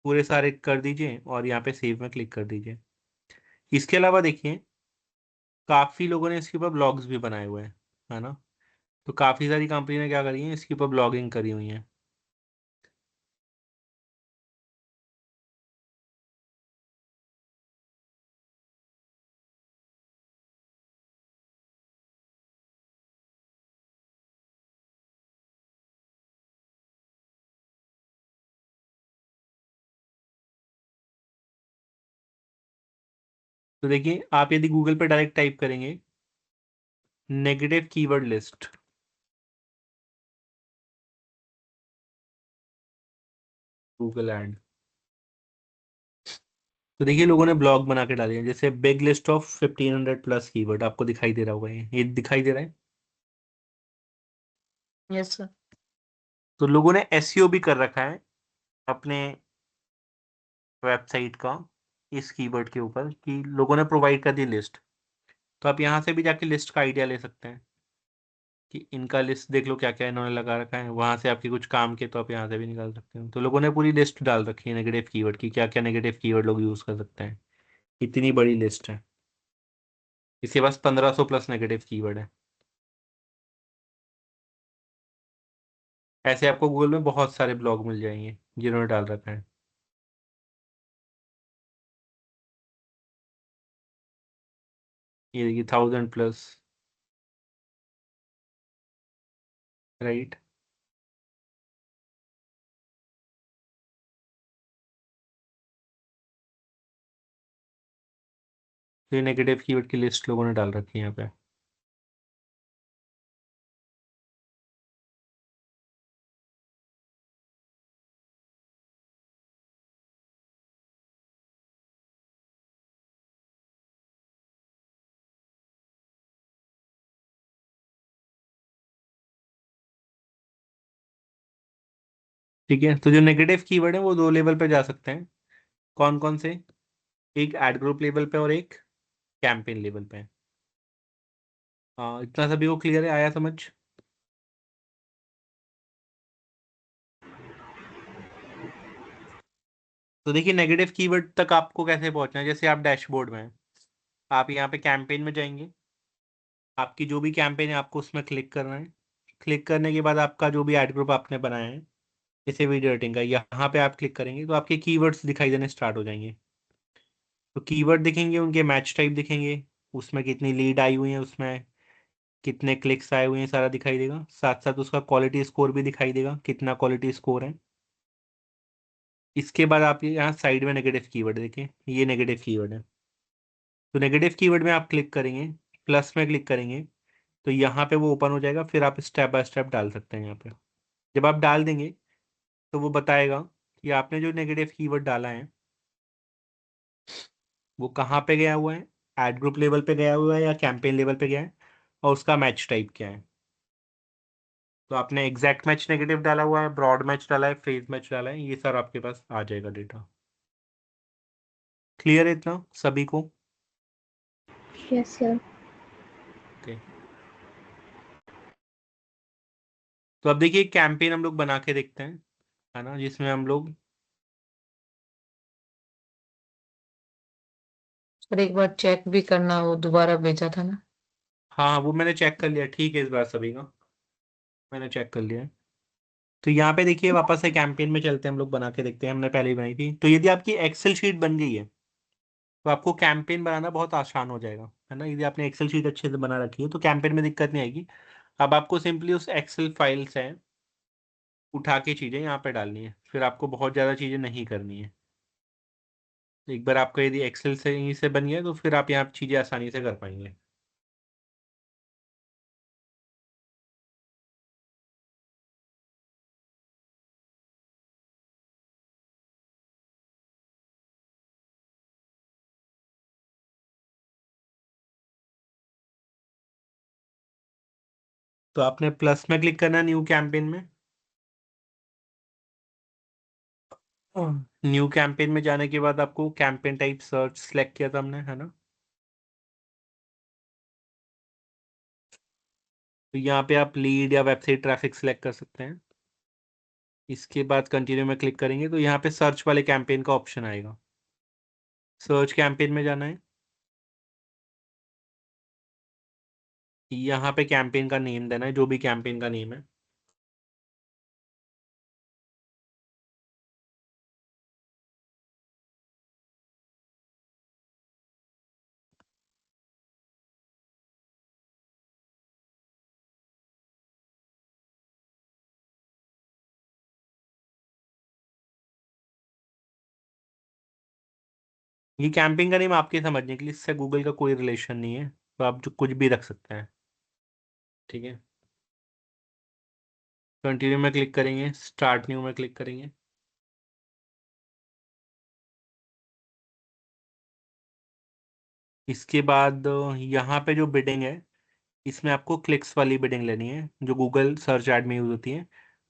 पूरे सारे कर दीजिए और यहाँ पे सेव में क्लिक कर दीजिए। इसके अलावा देखिए काफी लोगों ने इसके ऊपर ब्लॉग्स भी बनाए हुए हैं, है ना। तो काफी सारी कंपनी ने क्या करी है, इसके ऊपर ब्लॉगिंग करी हुई है। तो देखिए आप यदि गूगल पे डायरेक्ट टाइप करेंगे negative keyword list, Google add, तो देखिए लोगों ने ब्लॉग बना के डाले हैं। जैसे बिग लिस्ट ऑफ 1500+ कीवर्ड, आपको दिखाई दे रहा होगा, ये दिखाई दे रहा है। Yes sir. तो लोगों ने एसईओ भी कर रखा है अपने वेबसाइट का इस कीवर्ड के ऊपर, कि लोगों ने प्रोवाइड कर दी लिस्ट। तो आप यहाँ से भी जाके लिस्ट का आइडिया ले सकते हैं कि इनका लिस्ट देख लो क्या क्या इन्होंने लगा रखा है। वहां से आपके कुछ काम के तो आप यहाँ से भी निकाल सकते हो। तो लोगों ने पूरी लिस्ट डाल रखी है नेगेटिव कीवर्ड की, क्या क्या नेगेटिव कीवर्ड लोग यूज कर सकते हैं। इतनी बड़ी लिस्ट है, इसके पास 1500+ नेगेटिव कीवर्ड है। ऐसे आपको गूगल में बहुत सारे ब्लॉग मिल जाएंगे जिन्होंने डाल रखा है। ये देखिए 1000+, राइट। तो ये नेगेटिव कीवर्ड की लिस्ट लोगों ने डाल रखी है यहाँ पे। ठीक है, तो जो नेगेटिव कीवर्ड है वो दो लेवल पे जा सकते हैं। कौन कौन से? एक एड ग्रुप लेवल पे और एक कैंपेन लेवल पे। इतना सभी को क्लियर है, आया समझ? तो देखिए नेगेटिव कीवर्ड तक आपको कैसे पहुंचना है। जैसे आप डैशबोर्ड में हैं, आप यहाँ पे कैंपेन में जाएंगे, आपकी जो भी कैंपेन है आपको उसमें क्लिक करना है। क्लिक करने के बाद आपका जो भी एड ग्रुप आपने बनाया है, जैसे वीडियो एडिटिंग का, यहाँ पे आप क्लिक करेंगे तो आपके कीवर्ड्स दिखाई देने स्टार्ट हो जाएंगे। तो कीवर्ड दिखेंगे, उनके मैच टाइप दिखेंगे, उसमें कितनी लीड आई हुई है, उसमें कितने क्लिक्स आए हुए हैं, सारा दिखाई देगा। साथ साथ उसका क्वालिटी स्कोर भी दिखाई देगा, कितना क्वालिटी स्कोर है। इसके बाद आप यहाँ साइड में नेगेटिव कीवर्ड देखें, ये नेगेटिव कीवर्ड है। तो नेगेटिव कीवर्ड में आप क्लिक करेंगे, प्लस में क्लिक करेंगे तो यहाँ पे वो ओपन हो जाएगा। फिर आप स्टेप बाय स्टेप डाल सकते हैं यहाँ पे। जब आप डाल देंगे तो वो बताएगा कि आपने जो नेगेटिव कीवर्ड डाला है वो कहाँ पे गया हुआ है, एड ग्रुप लेवल पे गया हुआ है या कैंपेन लेवल पे गया है, और उसका मैच टाइप क्या है। तो आपने एग्जैक्ट मैच नेगेटिव डाला हुआ है, ब्रॉड मैच डाला है, फ्रेज मैच डाला है, ये सर आपके पास आ जाएगा डेटा। क्लियर है इतना सभी को? Yes sir. ओके। तो अब देखिए कैंपेन हम लोग बना के देखते हैं, है ना, जिसमें हम लोग सर एक बार चेक भी करना, वो दोबारा भेजा था ना। हाँ वो मैंने चेक कर लिया, ठीक है इस बार सभी का मैंने चेक कर लिया है। तो यहाँ पे देखिए वापस से कैंपेन में चलते हैं, हम लोग बना के देखते हैं, हमने पहले ही बनाई थी। तो यदि आपकी एक्सेल शीट बन गई है तो आपको कैंपेन बनाना बहुत आसान हो जाएगा, है ना। यदि आपने एक्सेल शीट अच्छे से बना रखी है तो कैंपेन में दिक्कत नहीं आएगी। अब आपको सिंपली उस एक्सेल फाइल से उठा के चीज़ें यहाँ पे डालनी है, फिर आपको बहुत ज़्यादा चीज़ें नहीं करनी है। एक बार आपका यदि एक्सेल से यहीं से बन गया तो फिर आप यहाँ चीज़ें आसानी से कर पाएंगे। तो आपने प्लस में क्लिक करना है न्यू कैंपेन में। न्यू कैंपेन में जाने के बाद आपको कैंपेन टाइप सर्च सेलेक्ट किया था हमने, है ना। तो यहाँ पे आप लीड या वेबसाइट ट्रैफिक सेलेक्ट कर सकते हैं। इसके बाद कंटिन्यू में क्लिक करेंगे तो यहाँ पे सर्च वाले कैंपेन का ऑप्शन आएगा। सर्च कैंपेन में जाना है, यहाँ पे कैंपेन का नेम देना है, जो भी कैंपेन का नेम है। ये कैंपेन का नेम आपके समझने के लिए, इससे गूगल का कोई रिलेशन नहीं है, तो आप जो कुछ भी रख सकते हैं, ठीक है। कंटिन्यू में क्लिक करेंगे, स्टार्ट न्यू में क्लिक करेंगे। इसके बाद यहाँ पे जो बिडिंग है इसमें आपको क्लिक्स वाली बिडिंग लेनी है, जो गूगल सर्च ऐड में यूज होती है,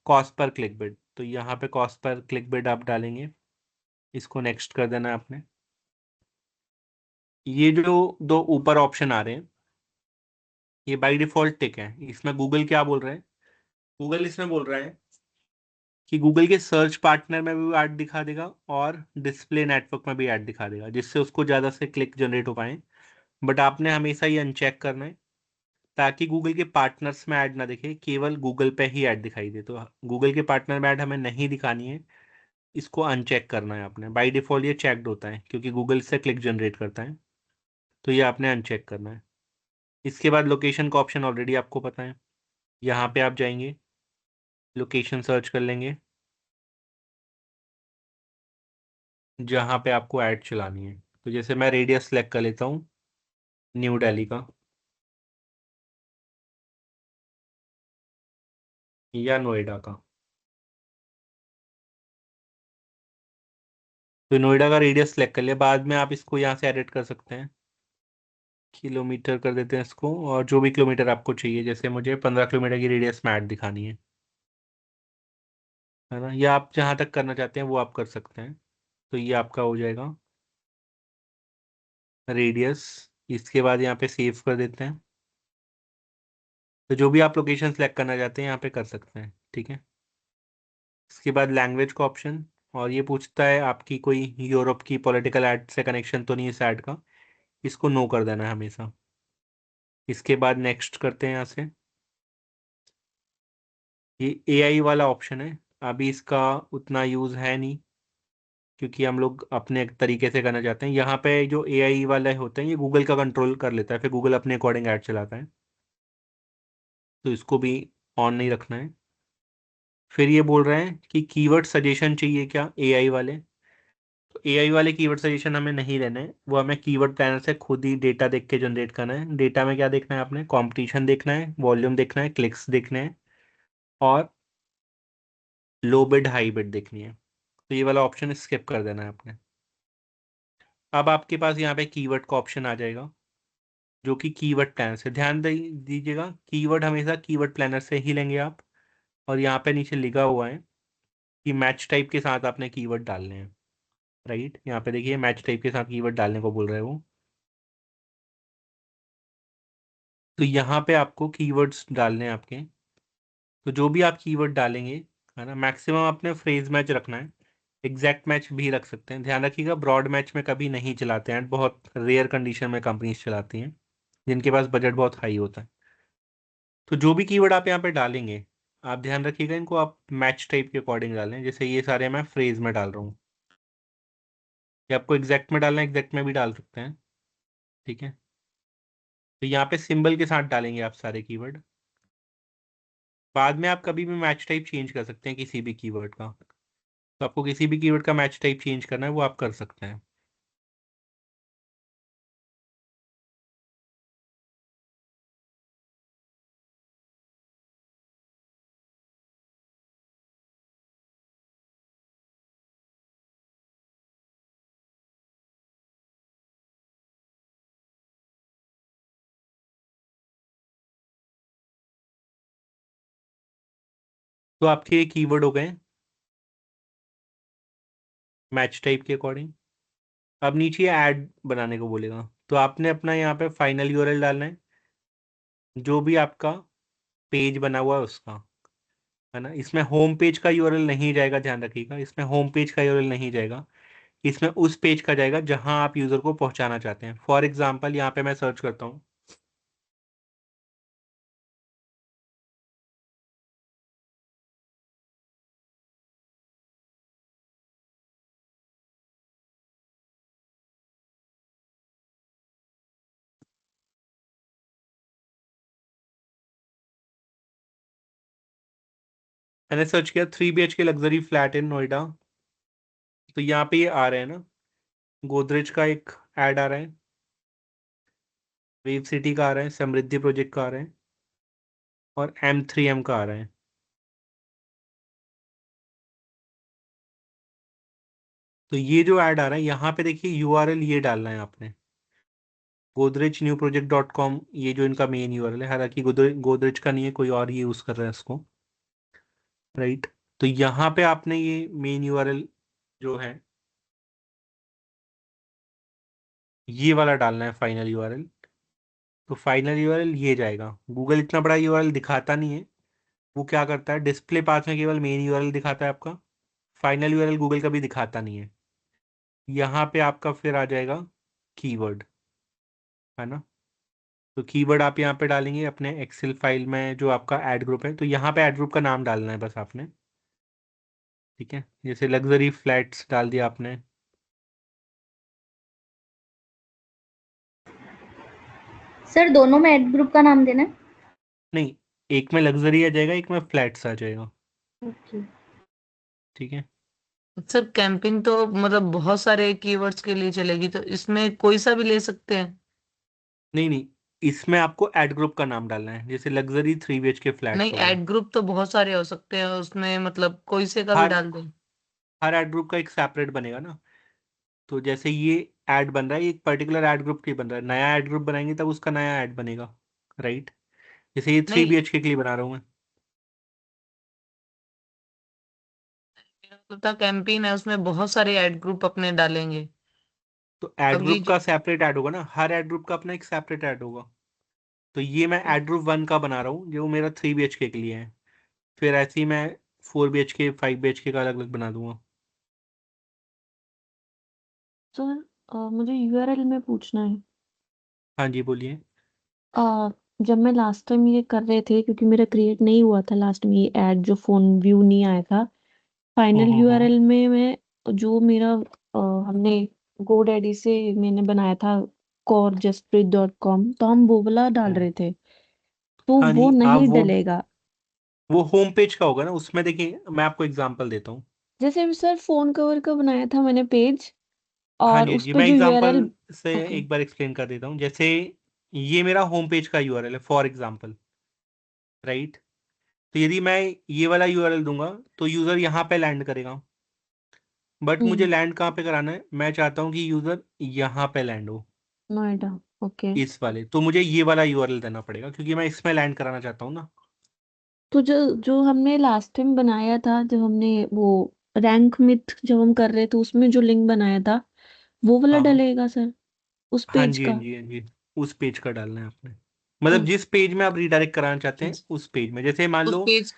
कॉस्ट पर क्लिक बिड। तो यहाँ पे कॉस्ट पर क्लिक बिड आप डालेंगे, इसको नेक्स्ट कर देना है आपने। ये जो दो ऊपर ऑप्शन आ रहे हैं ये बाय डिफॉल्ट टिक है। इसमें गूगल क्या बोल रहे हैं, गूगल इसमें बोल रहा है कि गूगल के सर्च पार्टनर में भी ऐड दिखा देगा और डिस्प्ले नेटवर्क में भी ऐड दिखा देगा, जिससे उसको ज़्यादा से क्लिक जनरेट हो पाए। बट आपने हमेशा ये अनचेक करना है ताकि गूगल के पार्टनर्स में ऐड ना दिखे, केवल गूगल पे ही ऐड दिखाई दे। तो गूगल के पार्टनर में ऐड हमें नहीं दिखानी है, इसको अनचेक करना है आपने। बाय डिफॉल्ट ये चेक्ड होता है क्योंकि गूगल से क्लिक जनरेट करता है, तो ये आपने अनचेक करना है। इसके बाद लोकेशन का ऑप्शन ऑलरेडी आपको पता है, यहाँ पे आप जाएंगे, लोकेशन सर्च कर लेंगे जहाँ पे आपको ऐड चलानी है। तो जैसे मैं रेडियस सेलेक्ट कर लेता हूँ न्यू दिल्ली का या नोएडा का। तो नोएडा का रेडियस सेलेक्ट कर लिया, बाद में आप इसको यहाँ से एडिट कर सकते हैं, किलोमीटर कर देते हैं इसको, और जो भी किलोमीटर आपको चाहिए, जैसे मुझे 15 किलोमीटर की रेडियस में ऐड दिखानी है ना। या आप जहाँ तक करना चाहते हैं वो आप कर सकते हैं। तो ये आपका हो जाएगा रेडियस। इसके बाद यहाँ पे सेव कर देते हैं। तो जो भी आप लोकेशन सेलेक्ट करना चाहते हैं यहाँ पे कर सकते हैं, ठीक है। इसके बाद लैंग्वेज का ऑप्शन, और ये पूछता है आपकी कोई यूरोप की पॉलिटिकल एड से कनेक्शन तो नहीं है इस ऐड का, इसको नो कर देना है हमेशा। इसके बाद नेक्स्ट करते हैं यहाँ से। ये एआई वाला ऑप्शन है, अभी इसका उतना यूज़ है नहीं क्योंकि हम लोग अपने एक तरीके से करना चाहते हैं। यहाँ पे जो एआई वाले होते हैं ये गूगल का कंट्रोल कर लेता है, फिर गूगल अपने अकॉर्डिंग ऐड चलाता है, तो इसको भी ऑन नहीं रखना है। फिर ये बोल रहे हैं कि कीवर्ड सजेशन चाहिए क्या एआई वाले। तो एआई वाले कीवर्ड सजेशन हमें नहीं लेने हैं, वो हमें कीवर्ड प्लानर से खुद ही डेटा देख के जनरेट करना है। डेटा में क्या देखना है आपने, कंपटीशन देखना है, वॉल्यूम देखना है, क्लिक्स देखने हैं, और लो बिड हाई बिड देखनी है। तो ये वाला ऑप्शन स्किप कर देना है आपने। अब आपके पास यहाँ पे कीवर्ड का ऑप्शन आ जाएगा जो कि कीवर्ड प्लानर से, ध्यान दीजिएगा कीवर्ड हमेशा कीवर्ड प्लानर से ही लेंगे आप। और यहाँ पे नीचे लिखा हुआ है कि मैच टाइप के साथ आपने कीवर्ड डालने हैं, राइट। यहाँ पे देखिए मैच टाइप के साथ कीवर्ड डालने को बोल रहे हैं वो। तो यहाँ पे आपको कीवर्ड्स डालने हैं आपके। तो जो भी आप कीवर्ड डालेंगे, है ना, मैक्सिमम आपने फ्रेज मैच रखना है। एग्जैक्ट मैच भी रख सकते हैं। ध्यान रखिएगा ब्रॉड मैच में कभी नहीं चलाते हैं, बहुत रेयर कंडीशन में कंपनीज चलाती हैं जिनके पास बजट बहुत हाई होता है। तो जो भी कीवर्ड आप यहाँ पे डालेंगे आप ध्यान रखिएगा इनको आप मैच टाइप के अकॉर्डिंग डालें। जैसे ये सारे मैं फ्रेज में डाल रहा हूँ, ये आपको एग्जैक्ट में डालना है, एग्जैक्ट में भी डाल सकते हैं। ठीक है, तो यहाँ पे सिंबल के साथ डालेंगे आप सारे कीवर्ड। बाद में आप कभी भी मैच टाइप चेंज कर सकते हैं किसी भी कीवर्ड का। तो आपको किसी भी कीवर्ड का मैच टाइप चेंज करना है वो आप कर सकते हैं। तो आपके ये कीवर्ड हो गए मैच टाइप के अकॉर्डिंग। अब नीचे ऐड बनाने को बोलेगा तो आपने अपना यहाँ पे फाइनल यूआरएल डालना है, जो भी आपका पेज बना हुआ है उसका, है ना। इसमें होम पेज का यूआरएल नहीं जाएगा, ध्यान रखिएगा इसमें होम पेज का यूआरएल नहीं जाएगा। इसमें उस पेज का जाएगा जहां आप यूजर को पहुंचाना चाहते हैं। फॉर एग्जाम्पल यहाँ पे मैं सर्च करता हूँ, मैंने सर्च किया 3 BHK luxury flat in Noida. तो यहाँ पे ये आ रहे हैं ना, गोदरेज का एक ऐड आ रहा है, वेव सिटी का आ रहा है, समृद्धि प्रोजेक्ट का आ रहा है और M3M का आ रहा है। तो ये जो ऐड आ रहा है यहाँ पे देखिए यूआरएल ये डालना है आपने, godrejnewproject.com, ये जो इनका मेन यूआरएल है। हालांकि गोदरेज का नहीं है, कोई और ये यूज कर रहा है इसको, राइट। तो यहाँ पे आपने ये मेन यूआरएल जो है ये वाला डालना है फाइनल यूआरएल। तो फाइनल यूआरएल ये जाएगा। गूगल इतना बड़ा यूआरएल दिखाता नहीं है, वो क्या करता है डिस्प्ले पाथ में केवल मेन यूआरएल दिखाता है आपका, फाइनल यूआरएल गूगल कभी दिखाता नहीं है। यहाँ पे आपका फिर आ जाएगा कीवर्ड, है ना। तो कीवर्ड आप यहाँ पे डालेंगे अपने एक्सेल फाइल में जो आपका ऐड ग्रुप है, तो यहाँ पे ऐड ग्रुप का नाम डालना है बस आपने। ठीक है, जैसे लग्जरी फ्लैट्स डाल दिया आपने। सर दोनों में एड ग्रुप का नाम देना है? नहीं, एक में लग्जरी आ जाएगा, एक में फ्लैट्स आ जाएगा। ओके। ठीक है, सर कैंपिंग तो मतलब बहुत सारे कीवर्ड्स के लिए चलेगी, तो इसमें कोई सा भी ले सकते हैं? नहीं नहीं, इसमें आपको ऐड ग्रुप का नाम डालना है। जैसे लग्जरी 3 BHK फ्लैट्स नहीं, हो गए, ऐड ग्रुप तो बहुत सारे हो सकते हैं उसमें, मतलब कोई से का भी हर डाल दें? हर ऐड ग्रुप का एक सेपरेट बनेगा ना। तो जैसे ये ऐड बन रहा है, ये एक पर्टिकुलर ऐड ग्रुप के लिए बन रहा है, नया ऐड ग्रुप बनाएंगे तब उसका नया ऐड बनेगा, राइट। जैसे ये थ्री नहीं, बी एच के लिए बना रहा हूँ मैं। मेरा मतलब था कैंपेन है उसमें बहुत सारे ऐड ग्रुप अपने डालेंगे। तो ऐड अब ये ग्रुप जो का सेपरेट ऐड होगा ना, हर ऐड ग्रुप का अपना एक सेपरेट ऐड होगा। तो ये मैं ऐड ग्रुप 1 का बना रहा हूँ जो मेरा 3 BHK के लिए है। फिर ऐसे ही मैं 4 BHK 5 BHK का अलग अलग बना दूंगा। सर मुझे यूआरएल में पूछना है। हाँ जी बोलिए। जब मैं लास्ट टाइम ये कर रहे थे, क्योंकि मेरा क्रिएट नहीं हुआ था लास्ट में ये ऐड, जो फोन व्यू नहीं आया था फाइनल हम्म। यूआरएल में, मैं जो मेरा हमने GoDaddy से मैंने बनाया था corejustpreet.com, तो हम वो वाला डाल हम्म। रहे थे, तो हाँ वो नहीं, आप नहीं डलेगा। वो होम पेज का होगा ना, उसमें देखिए मैं आपको एग्जांपल देता हूँ। जैसे सर फोन कवर का बनाया था मैंने पेज, हाँ और जी उस जी, पे मैं जो यूआरएल। एग्जांपल से ओके। एक बार एक्सप्लेन कर देता हूँ। जैसे ये मेरा होम पेज का यूआरएल है फॉर एग्जांपल, राइट। तो यदि मैं ये वाला यूआरएल दूंगा तो यूजर यहाँ पे लैंड करेगा, बट मुझे हम्म। लैंड कहाँ पे कराना है, मैं चाहता हूँ कि यूजर यहाँ पे लैंड हो, नोएडा। ओके। इस वाले। तो मुझे ये वाला यूआरएल देना पड़ेगा क्योंकि मैं इसमें लैंड कराना चाहता हूँ ना। तो जो जो हमने लास्ट टाइम बनाया था, जब हमने वो रैंक मिथ जब हम कर रहे थे, उसमें जो लिंक बनाया था वो वाला हाँ हाँ डलेगा सर, उस हाँ पेज जी हाँ का? जी हाँ जी, उस पेज का डालना है आपने। मतलब ओ, जिस पेज में आप रिडायरेक्ट कराना चाहते हैं उस पेज में। जैसे मान उस लो पेज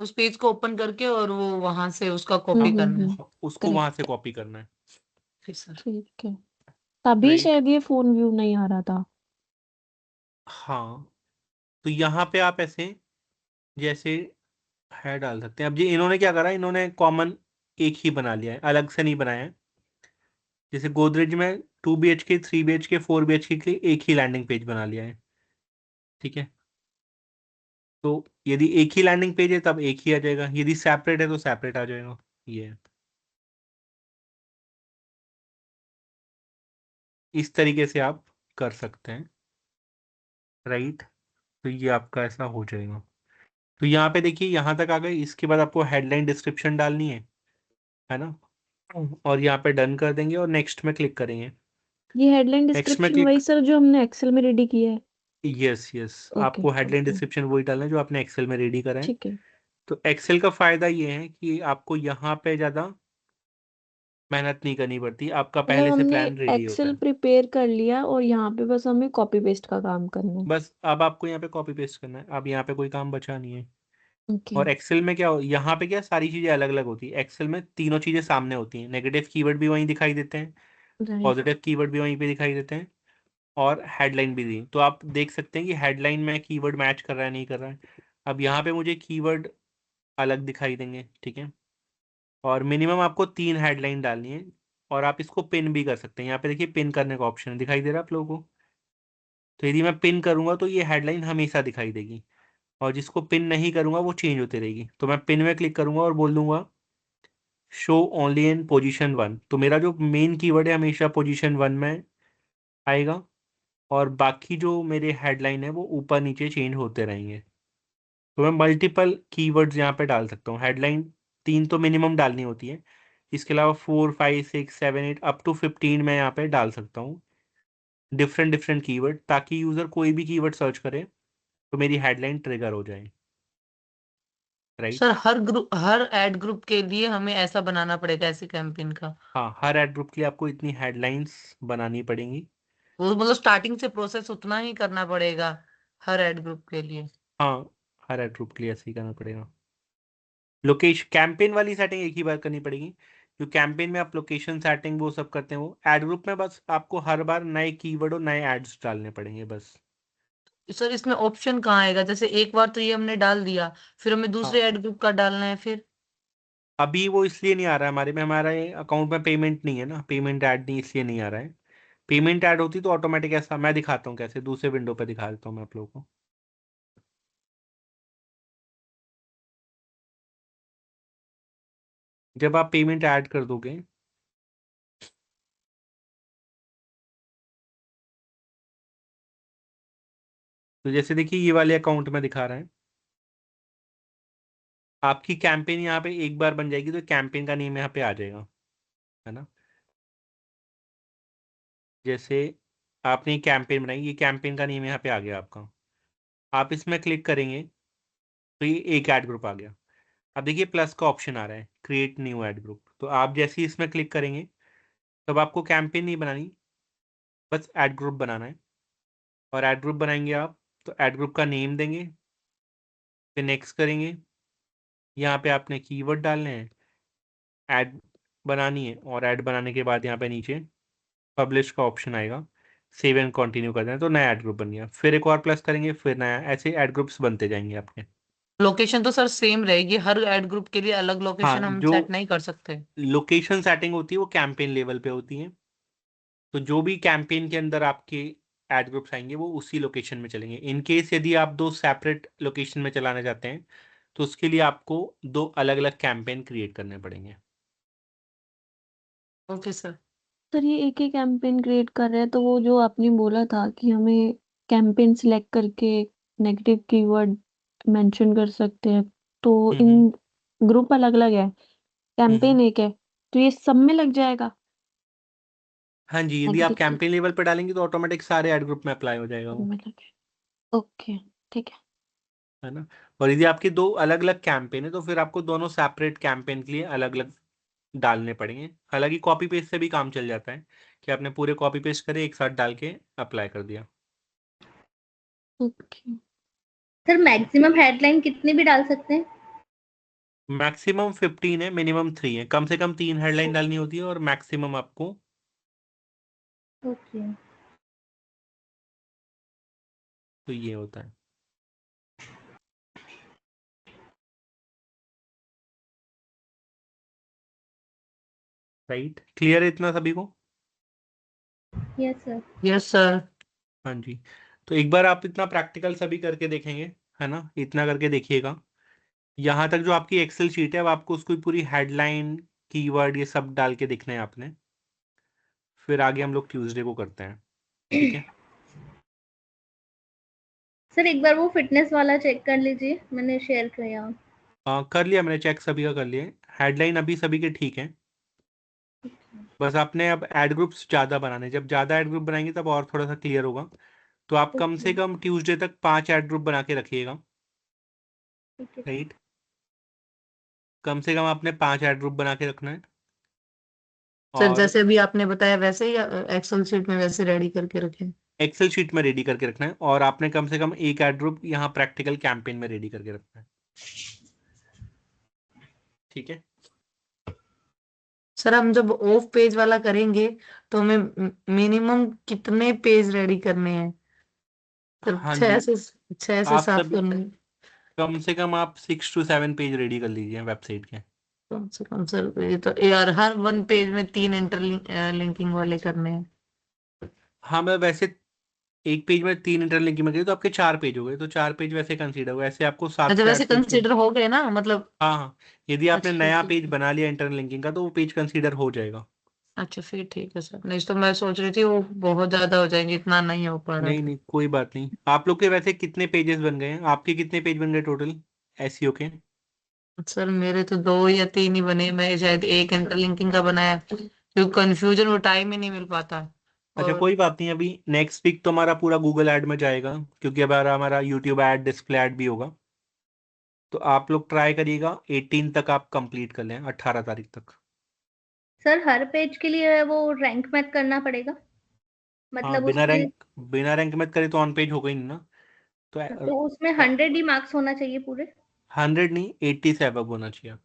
उस पेज को ओपन करके और वो वहां से उसका कॉपी करना है। उसको वहां से करेक्ट। कॉपी करना है, ठीक सर। ठीक है, तभी राइट। शायद ये फोन व्यू नहीं आ रहा था। हाँ, तो यहाँ पे आप ऐसे जैसे है डाल सकते हैं। अब ये इन्होंने क्या करा, इन्होंने कॉमन एक ही बना लिया है, अलग से नहीं बनाया है। जैसे गोदरेज में 2 BHK 3 BHK 4 BHK के लिए एक ही लैंडिंग पेज बना लिया है, ठीक है। तो यदि एक ही लैंडिंग पेज है तब एक ही आ जाएगा, यदि सेपरेट है तो सेपरेट आ जाएगा। ये है। इस तरीके से आप कर सकते हैं, राइट। तो ये आपका ऐसा हो जाएगा। तो यहाँ पे देखिए, यहाँ तक आ गए। इसके बाद आपको हेडलाइन डिस्क्रिप्शन डालनी है ना। और यहाँ पे डन कर देंगे और नेक्स्ट में क्लिक करेंगे। ये हेडलाइन नेक्स्ट में डिस्क्रिप्शन क्लिक, वही सर जो हमने एक्सेल में रेडी किया है? यस यस, ओके आपको हेडलाइन ओके, डिस्क्रिप्शन वही डालना है जो आपने एक्सेल में रेडी करा है। ठीक है। तो एक्सेल का फायदा ये है कि आपको यहाँ पे ज़्यादा मेहनत नहीं करनी पड़ती, आपका मतलब पहले से हमने प्लान रेडी होता एक्सेल है। प्रिपेयर कर लिया और यहाँ पे बस हमें कॉपी पेस्ट का काम करना है। बस अब आपको यहाँ पे कॉपी पेस्ट करना है, अब यहाँ पे कोई काम बचा नहीं है। ओके, और एक्सेल में क्या हो, यहाँ पे क्या सारी चीज़ें अलग अलग होती है। एक्सेल में तीनों चीज़ें सामने होती हैं, नेगेटिव कीवर्ड भी वहीं दिखाई देते हैं, राइट। पॉजिटिव कीवर्ड भी वहीं पे दिखाई देते हैं, और हेडलाइन भी दी। तो आप देख सकते हैं कि हेडलाइन में कीवर्ड मैच कर रहा है नहीं कर रहा है। अब यहाँ पे मुझे कीवर्ड अलग दिखाई देंगे, ठीक है। और मिनिमम आपको 3 हेडलाइन डालनी है, और आप इसको पिन भी कर सकते हैं। यहाँ पे देखिए पिन करने का ऑप्शन दिखाई दे रहा है आप लोगों को। तो यदि मैं पिन करूंगा तो ये हेडलाइन हमेशा दिखाई देगी, और जिसको पिन नहीं करूंगा वो चेंज होती रहेगी। तो मैं पिन में क्लिक करूंगा और बोल दूंगा शो ओनली इन पोजीशन 1। तो मेरा जो मेन कीवर्ड है हमेशा पोजीशन 1 में आएगा, और बाकी जो मेरे हेडलाइन है वो ऊपर नीचे चेंज होते रहेंगे। तो मैं मल्टीपल कीवर्ड्स यहाँ पे डाल सकता हूँ। हेडलाइन 3 तो मिनिमम डालनी होती है, इसके अलावा 4 5 6 7 8 अप टू 15 मैं यहाँ पे डाल सकता हूँ, डिफरेंट डिफरेंट कीवर्ड, ताकि यूज़र कोई भी कीवर्ड सर्च करे तो मेरी हेडलाइन ट्रिगर हो जाए, राइट। सर हर एड ग्रुप के लिए हमें ऐसा बनाना पड़ेगा ऐसे कैंपेन का? हाँ, हर एड ग्रुप के लिए आपको इतनी हेडलाइंस बनानी पड़ेंगी। वो मतलब स्टार्टिंग से प्रोसेस उतना ही करना पड़ेगा हर एड ग्रुप के लिए? हाँ, हर एड ग्रुप के लिए ऐसे ही करना पड़ेगा। लोकेशन कैंपेन वाली सेटिंग एक ही बार करनी पड़ेगी। जो कैंपेन में आप लोकेशन सेटिंग वो सब करते हैं, वो एड ग्रुप में बस आपको हर बार नए कीवर्ड और नए एड्स डालने पड़ेंगे बस। सर इसमें ऑप्शन कहाँ आएगा? जैसे एक बार तो ये हमने डाल दिया, फिर हमें दूसरे हाँ, एड ग्रुप का डालना है फिर? अभी वो इसलिए नहीं आ रहा है हमारे में, हमारा अकाउंट में पेमेंट नहीं है ना, पेमेंट ऐड नहीं, इसलिए नहीं आ रहा है। पेमेंट ऐड होती तो ऑटोमेटिक ऐसा, मैं दिखाता हूँ कैसे, दूसरे विंडो पे दिखा देता हूँ मैं आप लोगों को। जब आप पेमेंट ऐड कर दोगे तो जैसे देखिए ये वाले अकाउंट में दिखा रहा है, आपकी कैंपेन यहाँ पे एक बार बन जाएगी तो कैंपेन का नेम यहाँ पे आ जाएगा, है ना। जैसे आपने कैंपेन बनाई, ये कैंपेन का नेम यहाँ पे आ गया आपका। आप इसमें क्लिक करेंगे तो ये एक ऐड ग्रुप आ गया। अब देखिए प्लस का ऑप्शन आ रहा है, क्रिएट न्यू ऐड ग्रुप। तो आप जैसे ही इसमें क्लिक करेंगे तब आपको कैंपेन नहीं बनानी, बस ऐड ग्रुप बनाना है। और ऐड ग्रुप बनाएंगे आप तो ऐड ग्रुप का नेम देंगे, फिर नेक्स्ट करेंगे। यहाँ पे आपने कीवर्ड डालने हैं, ऐड बनानी है, और ऐड बनाने के बाद यहाँ पे नीचे पब्लिश का ऑप्शन आएगा, सेव एंड कंटिन्यू कर देना, तो नया ऐड ग्रुप बन गया। फिर एक और प्लस करेंगे, फिर नया, ऐसे ऐड ग्रुप्स बनते जाएंगे आपके। लोकेशन तो सर सेम रहेगी, हर एड ग्रुप के लिए अलग हाँ, लोकेशन हम जो सेट नहीं कर सकते? लोकेशन सेटिंग होती है वो कैंपेन लेवल पे होती है। तो जो भी कैंपेन के अंदर आपके एड ग्रुप्स आएंगे वो उसी लोकेशन में चलेंगे। इन केस यदि आप 2 सेपरेट लोकेशन में चलाना चाहते हैं तो उसके लिए आपको 2 अलग अलग कैंपेन क्रिएट करने पड़ेंगे। Okay sir. सर ये एक ही कैंपेन क्रिएट कर रहे हैं, तो वो जो आपने बोला था कि हमें कैंपेन सिलेक्ट करके नेगेटिव कीवर्ड मेंशन कर सकते हैं, तो इन ग्रुप अलग अलग है, कैंपेन एक है, तो ये सब में लग जाएगा हाँ जी, यदि आप नेगेटिव कैंपेन लेवल पे डालेंगे तो ऑटोमेटिक सारे एड ग्रुप में अप्लाई हो जाएगा वो, में लगे। ओके, ठीक है। है ना। और यदि आपके 2 अलग अलग कैंपेन है तो फिर आपको दोनों सेपरेट कैंपेन के लिए अलग अलग डालने पड़ेंगे। हालांकि कॉपी पेस्ट से भी काम चल जाता है कि आपने पूरे कॉपी पेस्ट करे एक साथ डाल के अप्लाई कर दिया। ओके, सर मैक्सिमम हेडलाइन कितने भी डाल सकते हैं? मैक्सिमम 15 है, मिनिमम 3 है। कम से कम 3 हेडलाइन डालनी होती है और मैक्सिमम आपको ओके। तो ये होता है। राइट, क्लियर है इतना सभी को? Yes sir. Yes sir. हाँ जी। तो एक बार आप इतना प्रैक्टिकल सभी करके देखेंगे, है ना, इतना करके देखिएगा। यहाँ तक जो आपकी एक्सेल शीट है, अब आपको उसको पूरी हेडलाइन, कीवर्ड, ये सब डाल के देखना है आपने। फिर आगे हम लोग ट्यूसडे को करते हैं, ठीक है? सर एक बार वो फिटनेस वाला चेक कर लीजिए, मैंने शेयर किया। कर लिया मैंने, चेक सभी का कर लिया। हेडलाइन अभी सभी के ठीक है। बस आपने अब ऐड ग्रुप्स ज़्यादा बनाने, जब ज़्यादा ऐड ग्रुप बनाएंगे तब और थोड़ा सा क्लियर होगा। तो आप कम से कम ट्यूसडे तक 5 ऐड ग्रुप बना के रखिएगा। ठीक है। राइट, कम से कम आपने 5 ऐड ग्रुप बना के रखना है। सर और जैसे अभी आपने बताया वैसे ही एक्सेल शीट में वैसे रेडी करके रखें? एक्सेल शीट में रेडी करके रखना है, और आपने कम से कम एक ऐड ग्रुप यहाँ प्रैक्टिकल कैंपेन में रेडी करके रखना है, ठीक है? सर हम जब ऑफ पेज वाला करेंगे तो हमें मिनिमम कितने पेज रेडी करने हैं? सर हाँ जी, 6 से आप 7 सभी करने हैं। कम से कम आप 6 to 7 पेज रेडी कर लीजिए वेबसाइट के। कम से कम सर, ये तो यार हर वन पेज में 3 इंटरलिंकिंग वाले करने हैं। हाँ, मैं वैसे एक पेज में 3 इंटरलिंकिंग में करी तो आपके 4 पेज हो गए, तो 4 पेज वैसे कंसीडर हुआ, ऐसे आपको 7 अच्छा से वैसे 8 पेज में। कंसिडर हो गए ना, मतलब? हाँ हाँ, यदि आपने अच्छा नया ठीक पेज है। बना लिया इंटरलिंकिंग का तो वो पेज कंसीडर हो जाएगा। अच्छा फिर ठीक है सर, नहीं तो मैं सोच रही थी वो बहुत ज्यादा हो जाएंगे, इतना नहीं हो पा रहा नहीं था। नहीं, कोई बात नहीं। आप लोग के वैसे कितने पेजेस बन गए हैं? आपके कितने पेज बन गए टोटल एसईओ के? सर मेरे तो 2 या 3 ही बने, मैं शायद एक इंटरलिंकिंग का बनाया, क्योंकि कंफ्यूजन वो टाइम ही नहीं मिल पाता। अच्छा, और कोई बात नहीं। अभी नेक्स्ट वीक तो हमारा पूरा गूगल ऐड में जाएगा, क्योंकि अब हमारा यूट्यूब ऐड, डिस्प्ले ऐड भी होगा। तो आप लोग ट्राई करिएगा 18 तक आप कंप्लीट कर लें, 18 तारीख तक। सर हर पेज के लिए वो रैंक मैथ करना पड़ेगा, हाँ, मतलब उसमें? बिना रैंक मत करे तो ऑन पेज होगा ही नहीं ना। तो तो उसमें 100 ही मार्क्स होना चाहिए पूरे? 100 नहीं, 80 से अबव होना चाहिए।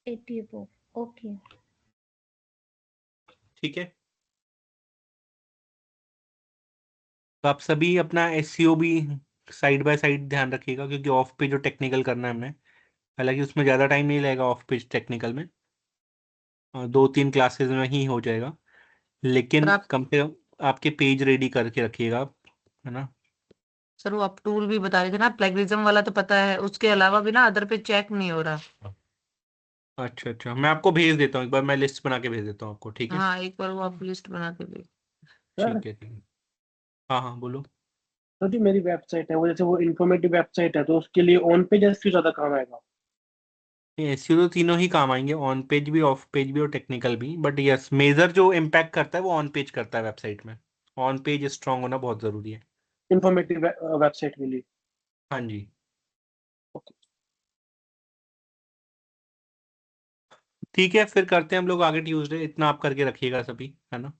80 वो। ओके। ठीक है, तो आप सभी अपना एसईओ भी साइड बाय साइड ध्यान रखिएगा, क्योंकि ऑफ पेज जो टेक्निकल करना है हमने, हालांकि उसमें ज़्यादा टाइम नहीं लगेगा ऑफ पेज टेक्निकल में, 2-3 क्लासेस में ही हो जाएगा। सर लेकिन आप कम से कम आपके पेज रेडी करके रखिएगा आप, है ना? सर वो आप टूल भी बता रहे थे ना, प्लेगरिज्म वाला तो पता है, उसके अलावा भी ना अदर पे चेक नहीं हो रहा। अच्छा अच्छा, मैं आपको भेज देता हूँ, एक बार मैं लिस्ट बना के भेज देता हूँ आपको, ठीक है? हाँ एक बार वो आप लिस्ट बना के दे। सर ठीक है। हाँ हाँ, बोलो। तो जो मेरी वेबसाइट है वो जैसे वो इंफॉर्मेटिव वेबसाइट है, तो उसके लिए ऑन पेज एसईओ ज्यादा काम आएगा? एसईओ तो तीनों ही काम आएंगे, ऑन पेज भी, ऑफ पेज भी और टेक्निकल भी। बट यस, मेजर जो इम्पैक्ट करता है वो ऑन पेज करता है वेबसाइट में। ऑन पेज स्ट्रांग होना बहुत ज़रूरी है। इंफॉर्मेटिव वेबसाइट के लिए। हाँ जी। ठीक है, फिर करते हैं हम लोग आगे ट्यूसडे। इतना आप करके रखिएगा सभी, है ना?